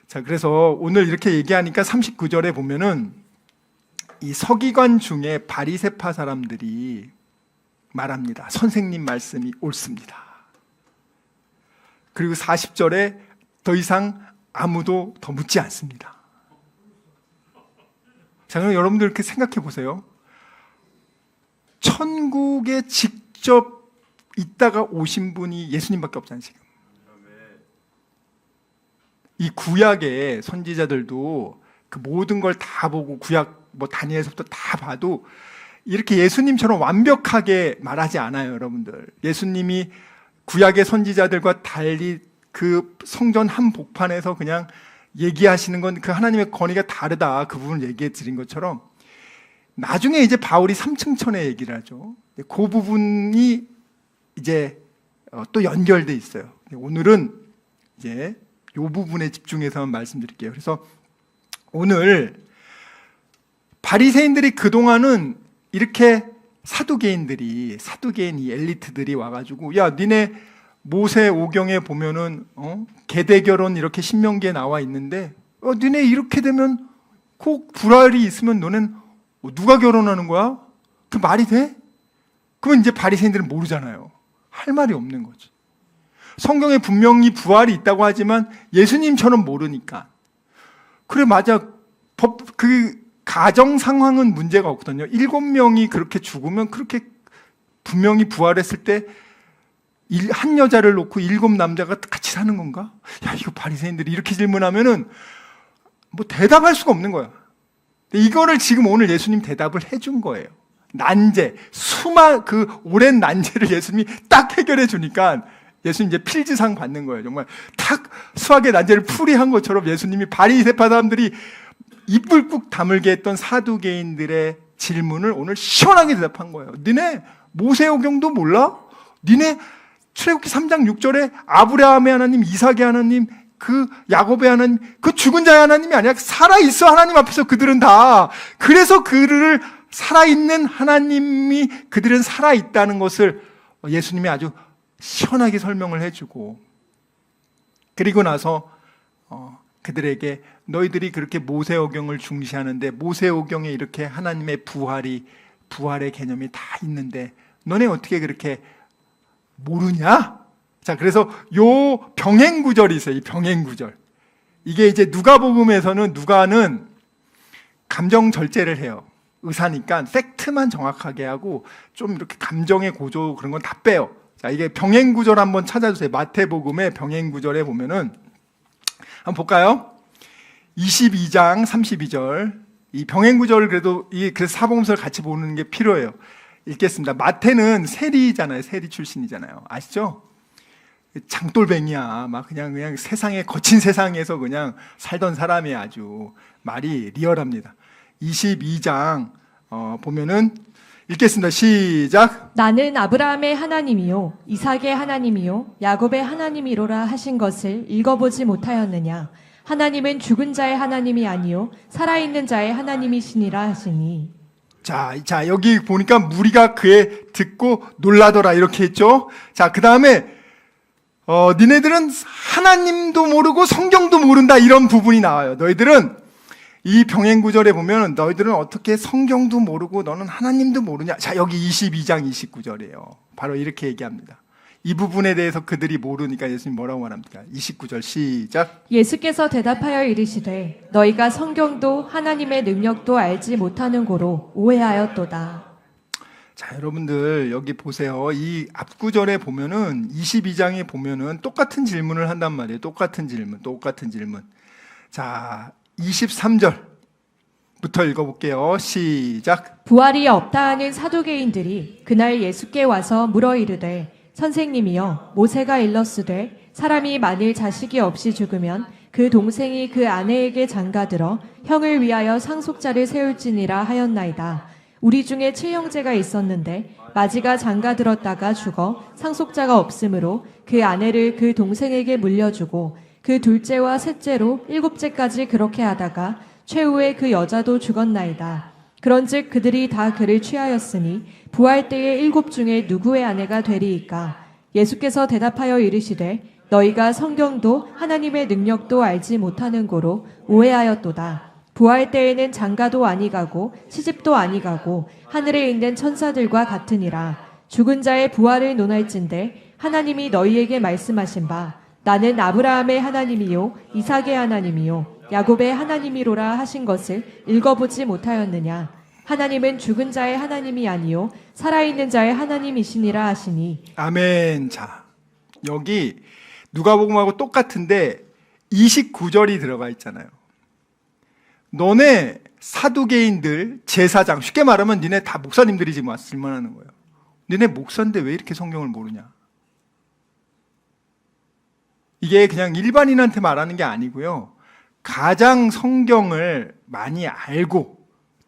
Speaker 3: 자, 그래서 오늘 이렇게 얘기하니까 39절에 보면은 이 서기관 중에 바리새파 사람들이 말합니다. 선생님 말씀이 옳습니다. 그리고 40절에 더 이상 아무도 더 묻지 않습니다. 자, 그럼 여러분들 이렇게 생각해 보세요. 천국에 직접 있다가 오신 분이 예수님밖에 없잖아요, 지금. 이 구약의 선지자들도 그 모든 걸 다 보고 구약 뭐 다니엘서부터 다 봐도 이렇게 예수님처럼 완벽하게 말하지 않아요, 여러분들. 예수님이 구약의 선지자들과 달리 그 성전 한 복판에서 그냥 얘기하시는 건 그 하나님의 권위가 다르다. 그 부분을 얘기해 드린 것처럼 나중에 이제 바울이 삼층천의 얘기를 하죠. 그 부분이 이제 또 연결돼 있어요. 오늘은 이제 이 부분에 집중해서 말씀드릴게요. 그래서 오늘 바리새인들이 그동안은 이렇게 사두개인 이 엘리트들이 와가지고 야, 니네 모세 오경에 보면은 계대 결혼 이렇게 신명기에 나와 있는데 니네 이렇게 되면 꼭 불알이 있으면 너넨 누가 결혼하는 거야? 그 말이 돼? 그러면 이제 바리새인들은 모르잖아요. 할 말이 없는 거지. 성경에 분명히 부활이 있다고 하지만 예수님처럼 모르니까. 그래, 맞아. 그 가정 상황은 문제가 없거든요. 7명이 그렇게 죽으면 그렇게 분명히 부활했을 때 한 여자를 놓고 7 남자가 같이 사는 건가? 야, 이거 바리새인들이 이렇게 질문하면은 뭐 대답할 수가 없는 거야. 이거를 지금 오늘 예수님 대답을 해준 거예요. 난제, 그 오랜 난제를 예수님이 딱 해결해 주니까 예수님 이제 필지상 받는 거예요. 정말 탁 수학의 난제를 풀이한 것처럼 예수님이 바리새파 사람들이 입을 꾹 다물게 했던 사두개인들의 질문을 오늘 시원하게 대답한 거예요. 니네 모세오경도 몰라? 니네 출애굽기 3장 6절에 아브라함의 하나님, 이삭의 하나님, 그 야곱의 하나님, 그 죽은 자의 하나님이 아니라 살아있어 하나님 앞에서 그들은 다. 그래서 그들을 살아있는 하나님이 그들은 살아있다는 것을 예수님이 아주 시원하게 설명을 해주고, 그리고 나서 그들에게 너희들이 그렇게 모세오경을 중시하는데 모세오경에 이렇게 하나님의 부활의 개념이 다 있는데 너네 어떻게 그렇게 모르냐? 자, 그래서 요 병행구절이 있어요. 이 병행구절. 이게 이제 누가복음에서는 누가는 감정 절제를 해요. 의사니까 팩트만 정확하게 하고 좀 이렇게 감정의 고조 그런 건 다 빼요. 자, 이게 병행구절 한번 찾아주세요. 마태복음의 병행구절에 보면은 한번 볼까요? 22장 32절. 이 병행구절을 그래서 사복음서를 같이 보는 게 필요해요. 읽겠습니다. 마태는 세리잖아요. 세리 출신이잖아요. 아시죠? 장돌뱅이야. 막 그냥 세상에, 거친 세상에서 그냥 살던 사람이 아주 말이 리얼합니다. 22장 보면은 읽겠습니다. 시작.
Speaker 2: 나는 아브라함의 하나님이요 이삭의 하나님이요 야곱의 하나님이로라 하신 것을 읽어보지 못하였느냐? 하나님은 죽은 자의 하나님이 아니요 살아있는 자의 하나님이시니라 하시니.
Speaker 3: 자, 여기 보니까 무리가 그에 듣고 놀라더라 이렇게 했죠. 자, 그 다음에 니네들은 하나님도 모르고 성경도 모른다 이런 부분이 나와요. 너희들은 이 병행구절에 보면 너희들은 어떻게 성경도 모르고 너는 하나님도 모르냐. 자, 여기 22장 29절이에요. 바로 이렇게 얘기합니다. 이 부분에 대해서 그들이 모르니까 예수님 뭐라고 말합니까? 29절 시작.
Speaker 2: 예수께서 대답하여 이르시되 너희가 성경도 하나님의 능력도 알지 못하는 고로 오해하였도다.
Speaker 3: 자, 여러분들 여기 보세요. 이 앞구절에 보면은 22장에 보면은 똑같은 질문을 한단 말이에요. 똑같은 질문. 자, 23절부터 읽어볼게요. 시작.
Speaker 2: 부활이 없다 하는 사두개인들이 그날 예수께 와서 물어 이르되 선생님이여 모세가 일렀으되 사람이 만일 자식이 없이 죽으면 그 동생이 그 아내에게 장가들어 형을 위하여 상속자를 세울지니라 하였나이다. 우리 중에 칠형제가 있었는데 마지가 장가들었다가 죽어 상속자가 없으므로 그 아내를 그 동생에게 물려주고 그 둘째와 셋째로 일곱째까지 그렇게 하다가 최후에 그 여자도 죽었나이다. 그런즉 그들이 다 그를 취하였으니 부활 때에 일곱 중에 누구의 아내가 되리이까? 예수께서 대답하여 이르시되 너희가 성경도 하나님의 능력도 알지 못하는 고로 오해하였도다. 부활 때에는 장가도 아니가고 시집도 아니가고 하늘에 있는 천사들과 같으니라. 죽은 자의 부활을 논할진대 하나님이 너희에게 말씀하신 바 나는 아브라함의 하나님이요 이삭의 하나님이요 야곱의 하나님이로라 하신 것을 읽어보지 못하였느냐. 하나님은 죽은 자의 하나님이 아니요 살아있는 자의 하나님이시니라 하시니.
Speaker 3: 아멘. 자, 여기 누가복음하고 똑같은데 29절이 들어가 있잖아요. 너네 사두개인들, 제사장, 쉽게 말하면 니네 다 목사님들이 지금 와서 질문하는 거예요. 니네 목사인데 왜 이렇게 성경을 모르냐? 이게 그냥 일반인한테 말하는 게 아니고요. 가장 성경을 많이 알고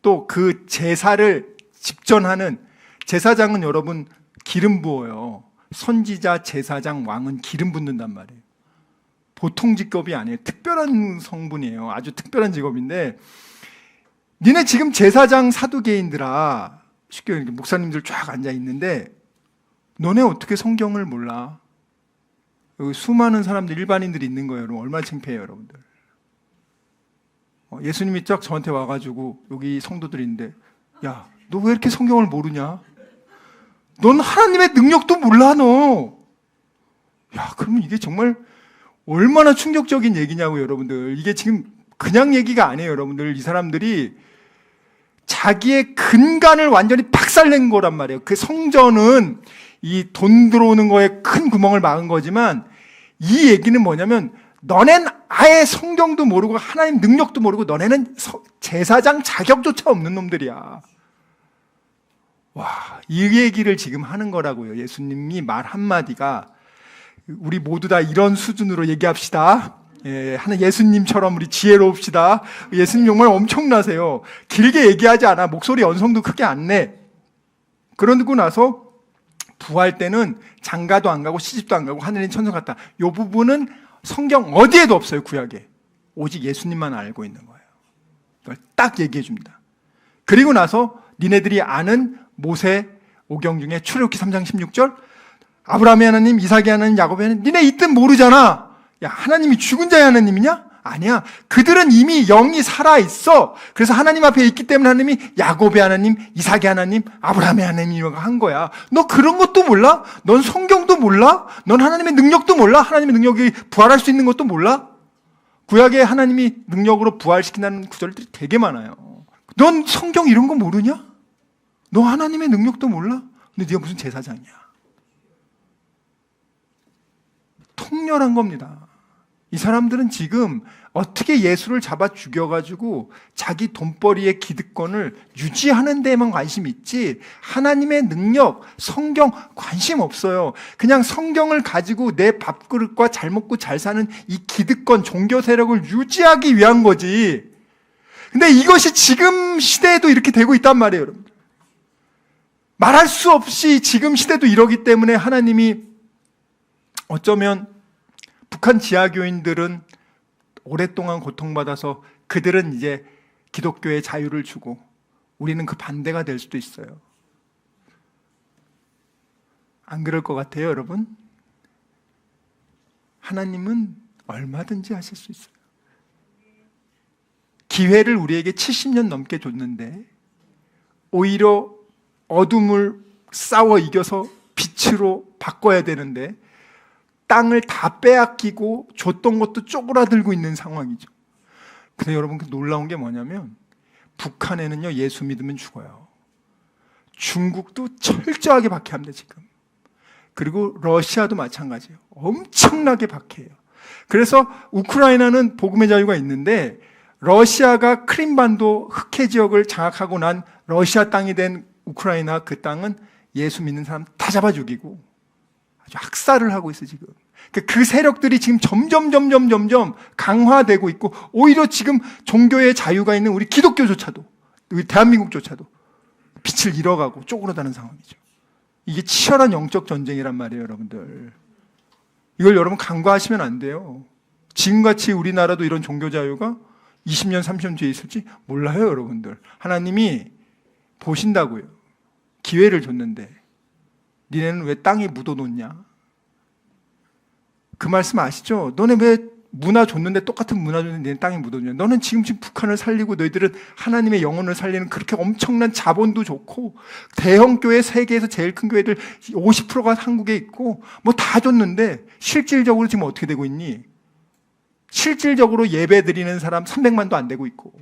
Speaker 3: 또 그 제사를 집전하는 제사장은 여러분 기름 부어요. 선지자, 제사장, 왕은 기름 붓는단 말이에요. 보통 직업이 아니에요. 특별한 성분이에요. 아주 특별한 직업인데 니네 지금 제사장 사두개인들아, 쉽게 이렇게 목사님들 쫙 앉아 있는데 너네 어떻게 성경을 몰라? 여기 수많은 사람들, 일반인들이 있는 거예요. 여러분 얼마나 창피해요, 여러분들. 예수님이 쫙 저한테 와가지고 여기 성도들이 있는데 야, 너 왜 이렇게 성경을 모르냐? 넌 하나님의 능력도 몰라, 너. 야, 그러면 이게 정말 얼마나 충격적인 얘기냐고, 여러분들. 이게 지금 그냥 얘기가 아니에요, 여러분들. 이 사람들이 자기의 근간을 완전히 박살낸 거란 말이에요. 그 성전은 이 돈 들어오는 거에 큰 구멍을 막은 거지만 이 얘기는 뭐냐면 너넨 아예 성경도 모르고 하나님 능력도 모르고 너네는 제사장 자격조차 없는 놈들이야. 와, 이 얘기를 지금 하는 거라고요. 예수님이 말 한마디가 우리 모두 다 이런 수준으로 얘기합시다. 하는 예수님처럼 우리 지혜로웁시다. 예수님 정말 엄청나세요. 길게 얘기하지 않아. 목소리 언성도 크게 안 내. 그러고 나서 부활 때는 장가도 안 가고 시집도 안 가고 하늘인 천사 같다. 이 부분은 성경 어디에도 없어요, 구약에. 오직 예수님만 알고 있는 거예요. 이걸 딱 얘기해 줍니다. 그리고 나서 니네들이 아는 모세 오경 중에 출애굽기 3장 16절 아브라함의 하나님, 이삭의 하나님, 야곱의 하나님, 니네 이 뜻 모르잖아. 야, 하나님이 죽은 자의 하나님이냐? 아니야. 그들은 이미 영이 살아있어. 그래서 하나님 앞에 있기 때문에 하나님이 야곱의 하나님, 이삭의 하나님, 아브라함의 하나님이라고 한 거야. 너 그런 것도 몰라? 넌 성경도 몰라? 넌 하나님의 능력도 몰라? 하나님의 능력이 부활할 수 있는 것도 몰라? 구약에 하나님이 능력으로 부활시킨다는 구절들이 되게 많아요. 넌 성경 이런 거 모르냐? 너 하나님의 능력도 몰라? 근데 네가 무슨 제사장이야? 통렬한 겁니다. 이 사람들은 지금 어떻게 예수를 잡아 죽여가지고 자기 돈벌이의 기득권을 유지하는 데에만 관심 있지 하나님의 능력, 성경 관심 없어요. 그냥 성경을 가지고 내 밥그릇과 잘 먹고 잘 사는 이 기득권, 종교 세력을 유지하기 위한 거지. 근데 이것이 지금 시대에도 이렇게 되고 있단 말이에요, 여러분. 말할 수 없이 지금 시대도 이러기 때문에 하나님이 어쩌면 북한 지하교인들은 오랫동안 고통받아서 그들은 이제 기독교의 자유를 주고 우리는 그 반대가 될 수도 있어요. 안 그럴 것 같아요, 여러분? 하나님은 얼마든지 하실 수 있어요. 기회를 우리에게 70년 넘게 줬는데 오히려 어둠을 싸워 이겨서 빛으로 바꿔야 되는데 땅을 다 빼앗기고 줬던 것도 쪼그라들고 있는 상황이죠. 근데 여러분 놀라운 게 뭐냐면 북한에는요 예수 믿으면 죽어요. 중국도 철저하게 박해합니다 지금. 그리고 러시아도 마찬가지예요. 엄청나게 박해해요. 그래서 우크라이나는 복음의 자유가 있는데 러시아가 크림반도 흑해 지역을 장악하고 난 러시아 땅이 된 우크라이나 그 땅은 예수 믿는 사람 다 잡아 죽이고 아주 학살을 하고 있어요 지금. 그 세력들이 지금 점점 강화되고 있고, 오히려 지금 종교의 자유가 있는 우리 기독교조차도, 우리 대한민국조차도 빛을 잃어가고 쪼그러드는 상황이죠. 이게 치열한 영적 전쟁이란 말이에요, 여러분들. 이걸 여러분 간과하시면 안 돼요. 지금같이 우리나라도 이런 종교 자유가 20년, 30년 뒤에 있을지 몰라요, 여러분들. 하나님이 보신다고요. 기회를 줬는데 니네는 왜 땅에 묻어놓냐? 그 말씀 아시죠? 너네 왜 문화 줬는데, 똑같은 문화 줬는데 니네 땅에 묻어놓냐? 너는 지금 북한을 살리고 너희들은 하나님의 영혼을 살리는 그렇게 엄청난 자본도 좋고, 대형 교회, 세계에서 제일 큰 교회들 50%가 한국에 있고 뭐 다 줬는데 실질적으로 지금 어떻게 되고 있니? 실질적으로 예배 드리는 사람 300만도 안 되고 있고,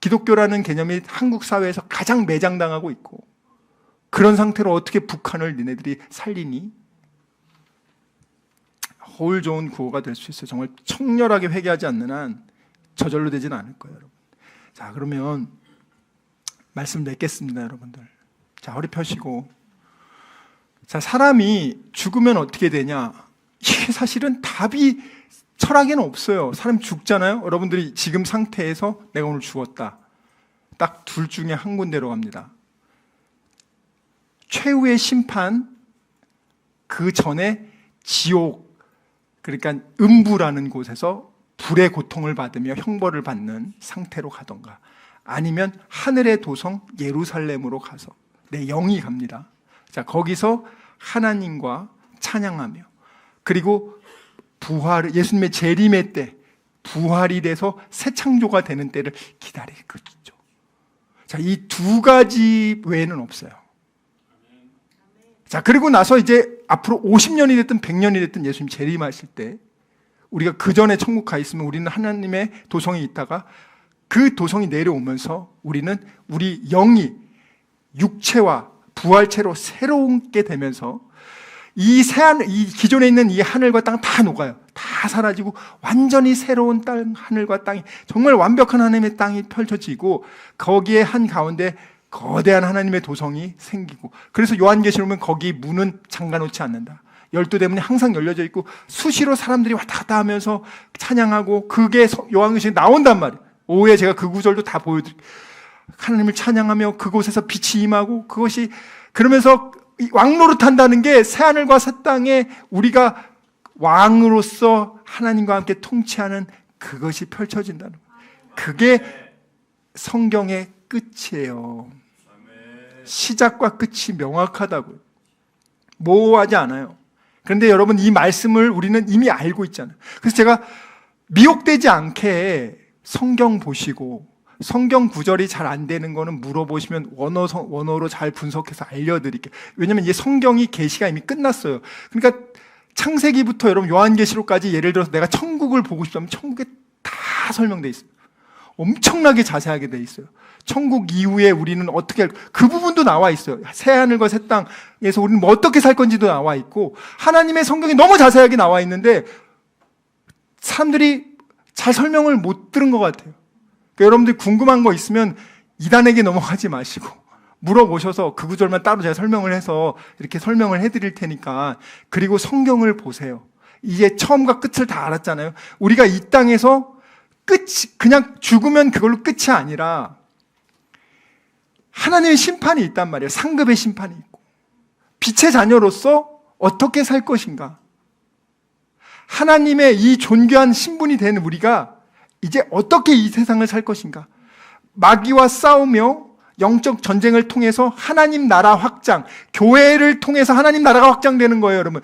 Speaker 3: 기독교라는 개념이 한국 사회에서 가장 매장당하고 있고, 그런 상태로 어떻게 북한을 니네들이 살리니? 허울 좋은 구호가 될 수 있어요. 정말 청렬하게 회개하지 않는 한 저절로 되지는 않을 거예요, 여러분. 자, 그러면 말씀 맺겠습니다, 여러분들. 자, 허리 펴시고. 자, 사람이 죽으면 어떻게 되냐? 이게 사실은 답이 철학에는 없어요. 사람 죽잖아요. 여러분들이 지금 상태에서 내가 오늘 죽었다. 딱 둘 중에 한 군데로 갑니다. 최후의 심판, 그 전에 지옥, 그러니까 음부라는 곳에서 불의 고통을 받으며 형벌을 받는 상태로 가던가, 아니면 하늘의 도성 예루살렘으로 가서 내 영이 갑니다. 자, 거기서 하나님과 찬양하며, 그리고 부활, 예수님의 재림의 때 부활이 돼서 새 창조가 되는 때를 기다릴 것이죠. 자, 이 두 가지 외에는 없어요. 자, 그리고 나서 이제 앞으로 50년이 됐든 100년이 됐든 예수님 재림하실 때, 우리가 그 전에 천국 가 있으면 우리는 하나님의 도성에 있다가 그 도성이 내려오면서 우리는 우리 영이 육체와 부활체로 새롭게 되면서 이 기존에 있는 이 하늘과 땅 다 녹아요. 다 사라지고 완전히 새로운 땅, 하늘과 땅이, 정말 완벽한 하나님의 땅이 펼쳐지고, 거기에 한 가운데 거대한 하나님의 도성이 생기고, 그래서 요한계시록 보면 거기 문은 잠가놓지 않는다. 12대문이 항상 열려져 있고 수시로 사람들이 왔다 갔다 하면서 찬양하고, 그게 요한계시록에 나온단 말이에요. 오후에 제가 그 구절도 다 보여드릴게요. 하나님을 찬양하며 그곳에서 빛이 임하고, 그것이, 그러면서 왕노릇 한다는 게 새하늘과 새 땅에 우리가 왕으로서 하나님과 함께 통치하는 그것이 펼쳐진다는 거예요. 그게 성경의 끝이에요. 시작과 끝이 명확하다고요. 모호하지 않아요. 그런데 여러분, 이 말씀을 우리는 이미 알고 있잖아요. 그래서 제가 미혹되지 않게 성경 보시고, 성경 구절이 잘 안 되는 거는 물어보시면 원어로 잘 분석해서 알려드릴게요. 왜냐하면 이 성경이 계시가 이미 끝났어요. 그러니까 창세기부터 여러분 요한계시록까지, 예를 들어서 내가 천국을 보고 싶다면 천국에 다 설명되어 있어요. 엄청나게 자세하게 되어 있어요. 천국 이후에 우리는 어떻게 그 부분도 나와 있어요. 새하늘과 새 땅에서 우리는 뭐 어떻게 살 건지도 나와 있고, 하나님의 성경이 너무 자세하게 나와 있는데 사람들이 잘 설명을 못 들은 것 같아요. 그러니까 여러분들 궁금한 거 있으면 이단에게 넘어가지 마시고 물어보셔서 그 구절만 따로 제가 설명을 해서 이렇게 설명을 해드릴 테니까, 그리고 성경을 보세요. 이제 처음과 끝을 다 알았잖아요. 우리가 이 땅에서 그냥 죽으면 그걸로 끝이 아니라 하나님의 심판이 있단 말이에요. 상급의 심판이 있고, 빛의 자녀로서 어떻게 살 것인가, 하나님의 이 존귀한 신분이 된 우리가 이제 어떻게 이 세상을 살 것인가, 마귀와 싸우며 영적 전쟁을 통해서 하나님 나라 확장, 교회를 통해서 하나님 나라가 확장되는 거예요, 여러분.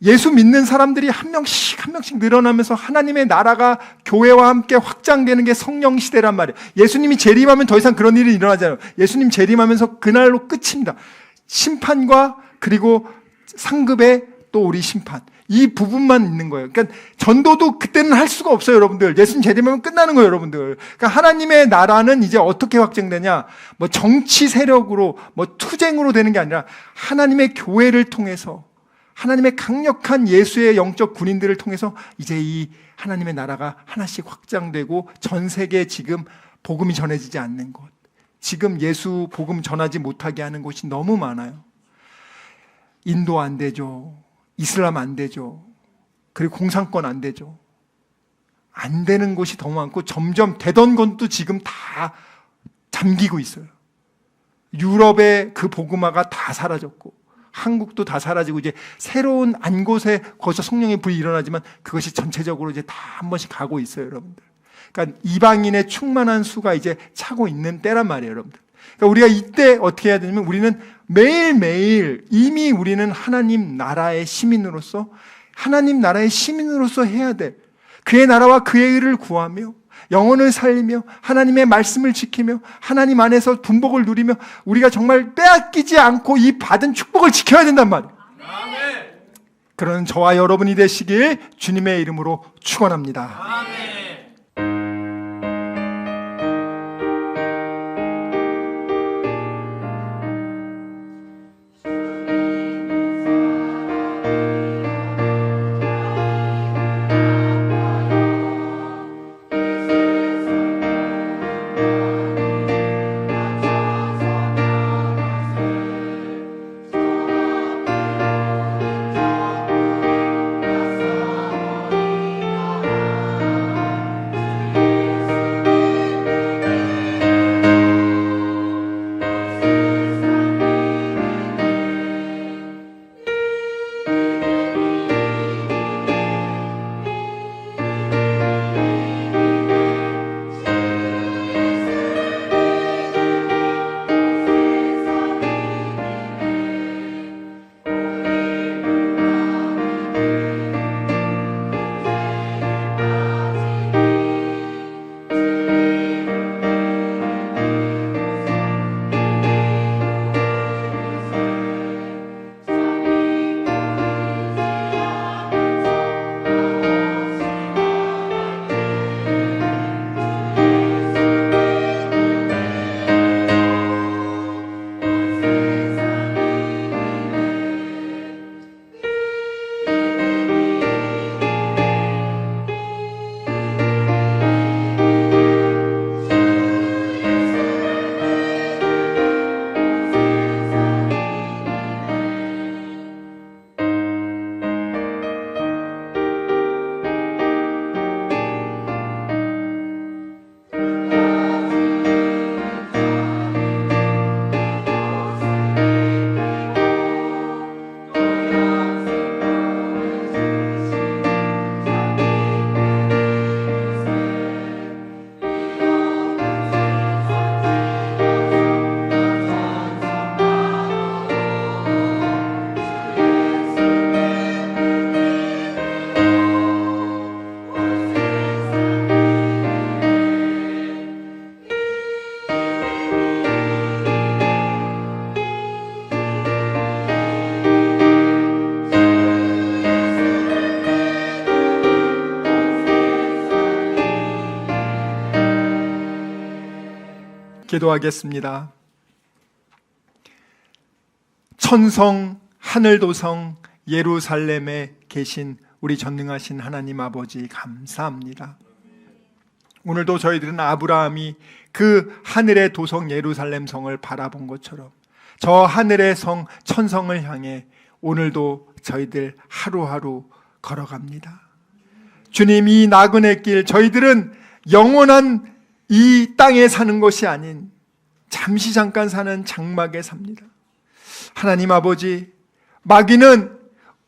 Speaker 3: 예수 믿는 사람들이 한 명씩 늘어나면서 하나님의 나라가 교회와 함께 확장되는 게 성령 시대란 말이에요. 예수님이 재림하면 더 이상 그런 일이 일어나잖아요. 예수님 재림하면서 그날로 끝입니다. 심판과 그리고 상급의 또 우리 심판, 이 부분만 있는 거예요. 그러니까 전도도 그때는 할 수가 없어요, 여러분들. 예수님 재림하면 끝나는 거예요, 여러분들. 그러니까 하나님의 나라는 이제 어떻게 확장되냐, 뭐 정치 세력으로, 뭐 투쟁으로 되는 게 아니라 하나님의 교회를 통해서, 하나님의 강력한 예수의 영적 군인들을 통해서 이제 이 하나님의 나라가 하나씩 확장되고, 전 세계에 지금 복음이 전해지지 않는 곳, 지금 예수 복음 전하지 못하게 하는 곳이 너무 많아요. 인도 안 되죠. 이슬람 안 되죠. 그리고 공산권 안 되죠. 안 되는 곳이 더 많고 점점 되던 것도 지금 다 잠기고 있어요. 유럽의 그 복음화가 다 사라졌고 한국도 다 사라지고 이제 새로운 안 곳에 거기서 성령의 불이 일어나지만 그것이 전체적으로 이제 다 한 번씩 가고 있어요, 여러분들. 그러니까 이방인의 충만한 수가 이제 차고 있는 때란 말이에요, 여러분들. 그러니까 우리가 이때 어떻게 해야 되냐면 우리는 매일매일 이미 우리는 하나님 나라의 시민으로서 해야 돼. 그의 나라와 그의 의를 구하며 영혼을 살리며 하나님의 말씀을 지키며 하나님 안에서 분복을 누리며 우리가 정말 빼앗기지 않고 이 받은 축복을 지켜야 된단 말이에요. 그런 저와 여러분이 되시길 주님의 이름으로 축원합니다. 기도하겠습니다. 천성 하늘도성 예루살렘에 계신 우리 전능하신 하나님 아버지 감사합니다. 오늘도 저희들은 아브라함이 그 하늘의 도성 예루살렘 성을 바라본 것처럼 저 하늘의 성 천성을 향해 오늘도 저희들 하루하루 걸어갑니다. 주님, 이 나그네 길 저희들은 영원한 이 땅에 사는 것이 아닌 잠시 잠깐 사는 장막에 삽니다. 하나님 아버지, 마귀는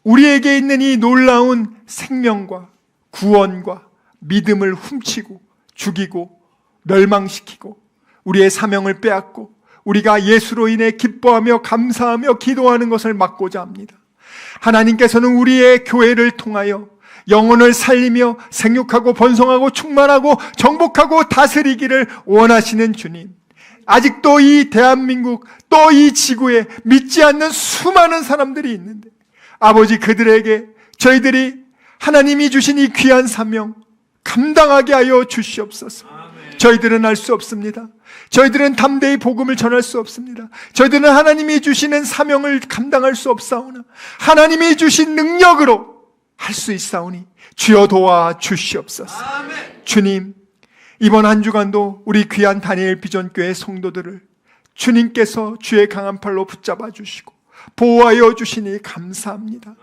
Speaker 3: 우리에게 있는 이 놀라운 생명과 구원과 믿음을 훔치고 죽이고 멸망시키고 우리의 사명을 빼앗고 우리가 예수로 인해 기뻐하며 감사하며 기도하는 것을 막고자 합니다. 하나님께서는 우리의 교회를 통하여 영혼을 살리며 생육하고 번성하고 충만하고 정복하고 다스리기를 원하시는 주님, 아직도 이 대한민국 또 이 지구에 믿지 않는 수많은 사람들이 있는데 아버지, 그들에게 저희들이 하나님이 주신 이 귀한 사명 감당하게 하여 주시옵소서. 저희들은 알 수 없습니다. 저희들은 담대히 복음을 전할 수 없습니다. 저희들은 하나님이 주시는 사명을 감당할 수 없사오나 하나님이 주신 능력으로 할 수 있사오니 주여 도와 주시옵소서. 주님, 이번 한 주간도 우리 귀한 다니엘 비전교회 성도들을 주님께서 주의 강한 팔로 붙잡아 주시고 보호하여 주시니 감사합니다.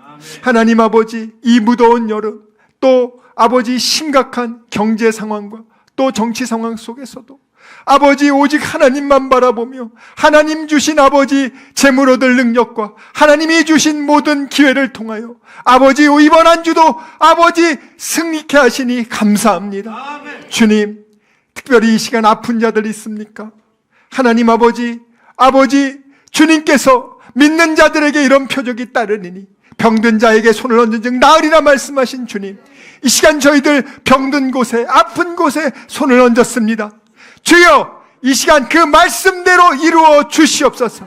Speaker 3: 하나님 아버지, 이 무더운 여름, 또 아버지 심각한 경제 상황과 또 정치 상황 속에서도 아버지 오직 하나님만 바라보며 하나님 주신 아버지 재물 얻을 능력과 하나님이 주신 모든 기회를 통하여 아버지 이번 한 주도 아버지 승리케 하시니 감사합니다. 주님, 특별히 이 시간 아픈 자들 있습니까? 하나님 아버지 주님께서 믿는 자들에게 이런 표적이 따르니 병든 자에게 손을 얹은 즉 나으리라 말씀하신 주님, 이 시간 저희들 병든 곳에 아픈 곳에 손을 얹었습니다. 주여, 이 시간 그 말씀대로 이루어 주시옵소서.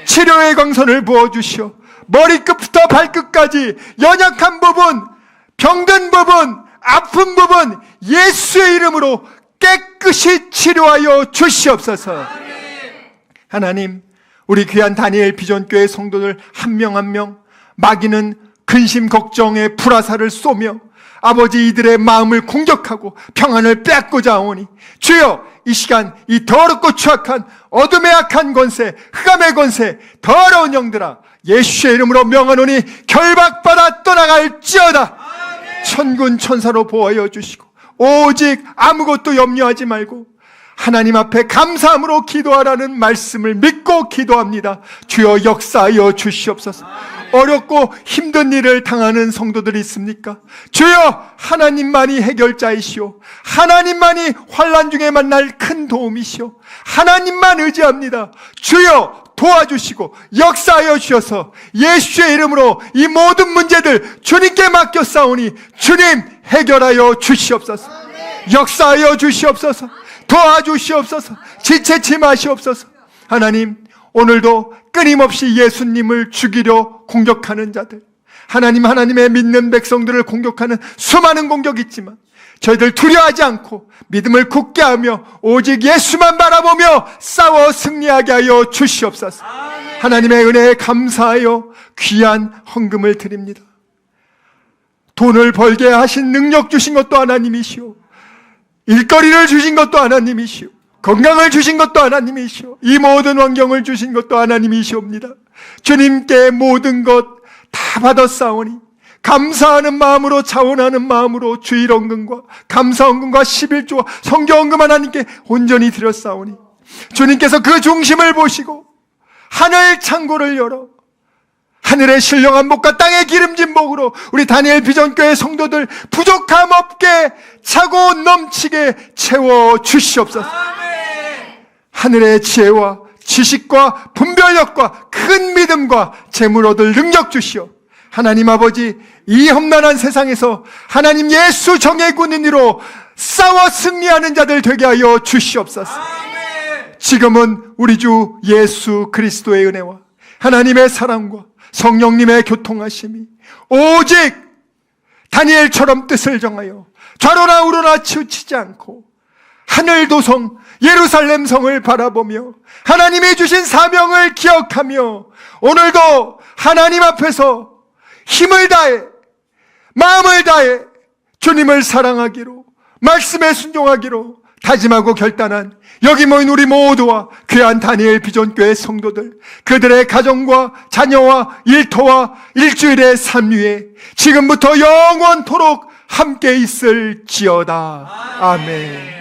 Speaker 3: 치료의 광선을 부어주시오. 머리끝부터 발끝까지 연약한 부분, 병든 부분, 아픈 부분 예수의 이름으로 깨끗이 치료하여 주시옵소서. 하나님, 우리 귀한 다니엘 비전교회 성도들 한 명 한 명 마귀는 근심 걱정의 불화살을 쏘며 아버지 이들의 마음을 공격하고 평안을 빼앗고자 하오니 주여, 이 시간 이 더럽고 추악한 어둠의 악한 권세, 흑암의 권세, 더러운 영들아, 예수의 이름으로 명하노니 결박받아 떠나갈지어다. 천군 천사로 보호하여 주시고 오직 아무것도 염려하지 말고 하나님 앞에 감사함으로 기도하라는 말씀을 믿고 기도합니다. 주여, 역사하여 주시옵소서. 어렵고 힘든 일을 당하는 성도들이 있습니까? 주여, 하나님만이 해결자이시오. 하나님만이 환난 중에 만날 큰 도움이시오. 하나님만 의지합니다. 주여, 도와주시고 역사하여 주셔서 예수의 이름으로 이 모든 문제들 주님께 맡겨 싸우니 주님 해결하여 주시옵소서. 역사하여 주시옵소서. 도와주시옵소서. 지체치 마시옵소서. 하나님, 오늘도 끊임없이 예수님을 죽이려 공격하는 자들, 하나님의 믿는 백성들을 공격하는 수많은 공격이 있지만 저희들 두려워하지 않고 믿음을 굳게 하며 오직 예수만 바라보며 싸워 승리하게 하여 주시옵소서. 하나님의 은혜에 감사하여 귀한 헌금을 드립니다. 돈을 벌게 하신 능력 주신 것도 하나님이시오. 일거리를 주신 것도 하나님이시오. 건강을 주신 것도 하나님이시오. 이 모든 환경을 주신 것도 하나님이시옵니다. 주님께 모든 것 다 받았사오니 감사하는 마음으로, 자원하는 마음으로 주일헌금과 감사헌금과 11조와 성경헌금 하나님께 온전히 드렸사오니 주님께서 그 중심을 보시고 하늘 창고를 열어 하늘의 신령한 복과 땅의 기름진 복으로 우리 다니엘 비전교회 성도들 부족함 없게 차고 넘치게 채워 주시옵소서. 하늘의 지혜와 지식과 분별력과 큰 믿음과 재물 얻을 능력 주시오. 하나님 아버지, 이 험난한 세상에서 하나님 예수 정의 군인으로 싸워 승리하는 자들 되게 하여 주시옵소서. 지금은 우리 주 예수 그리스도의 은혜와 하나님의 사랑과 성령님의 교통하심이 오직 다니엘처럼 뜻을 정하여 좌로나 우로나 치우치지 않고 하늘 도성 예루살렘 성을 바라보며 하나님이 주신 사명을 기억하며 오늘도 하나님 앞에서 힘을 다해 마음을 다해 주님을 사랑하기로 말씀에 순종하기로 다짐하고 결단한 여기 모인 우리 모두와 귀한 다니엘 비전교회 성도들, 그들의 가정과 자녀와 일터와 일주일의 삶 위에 지금부터 영원토록 함께 있을지어다. 아멘.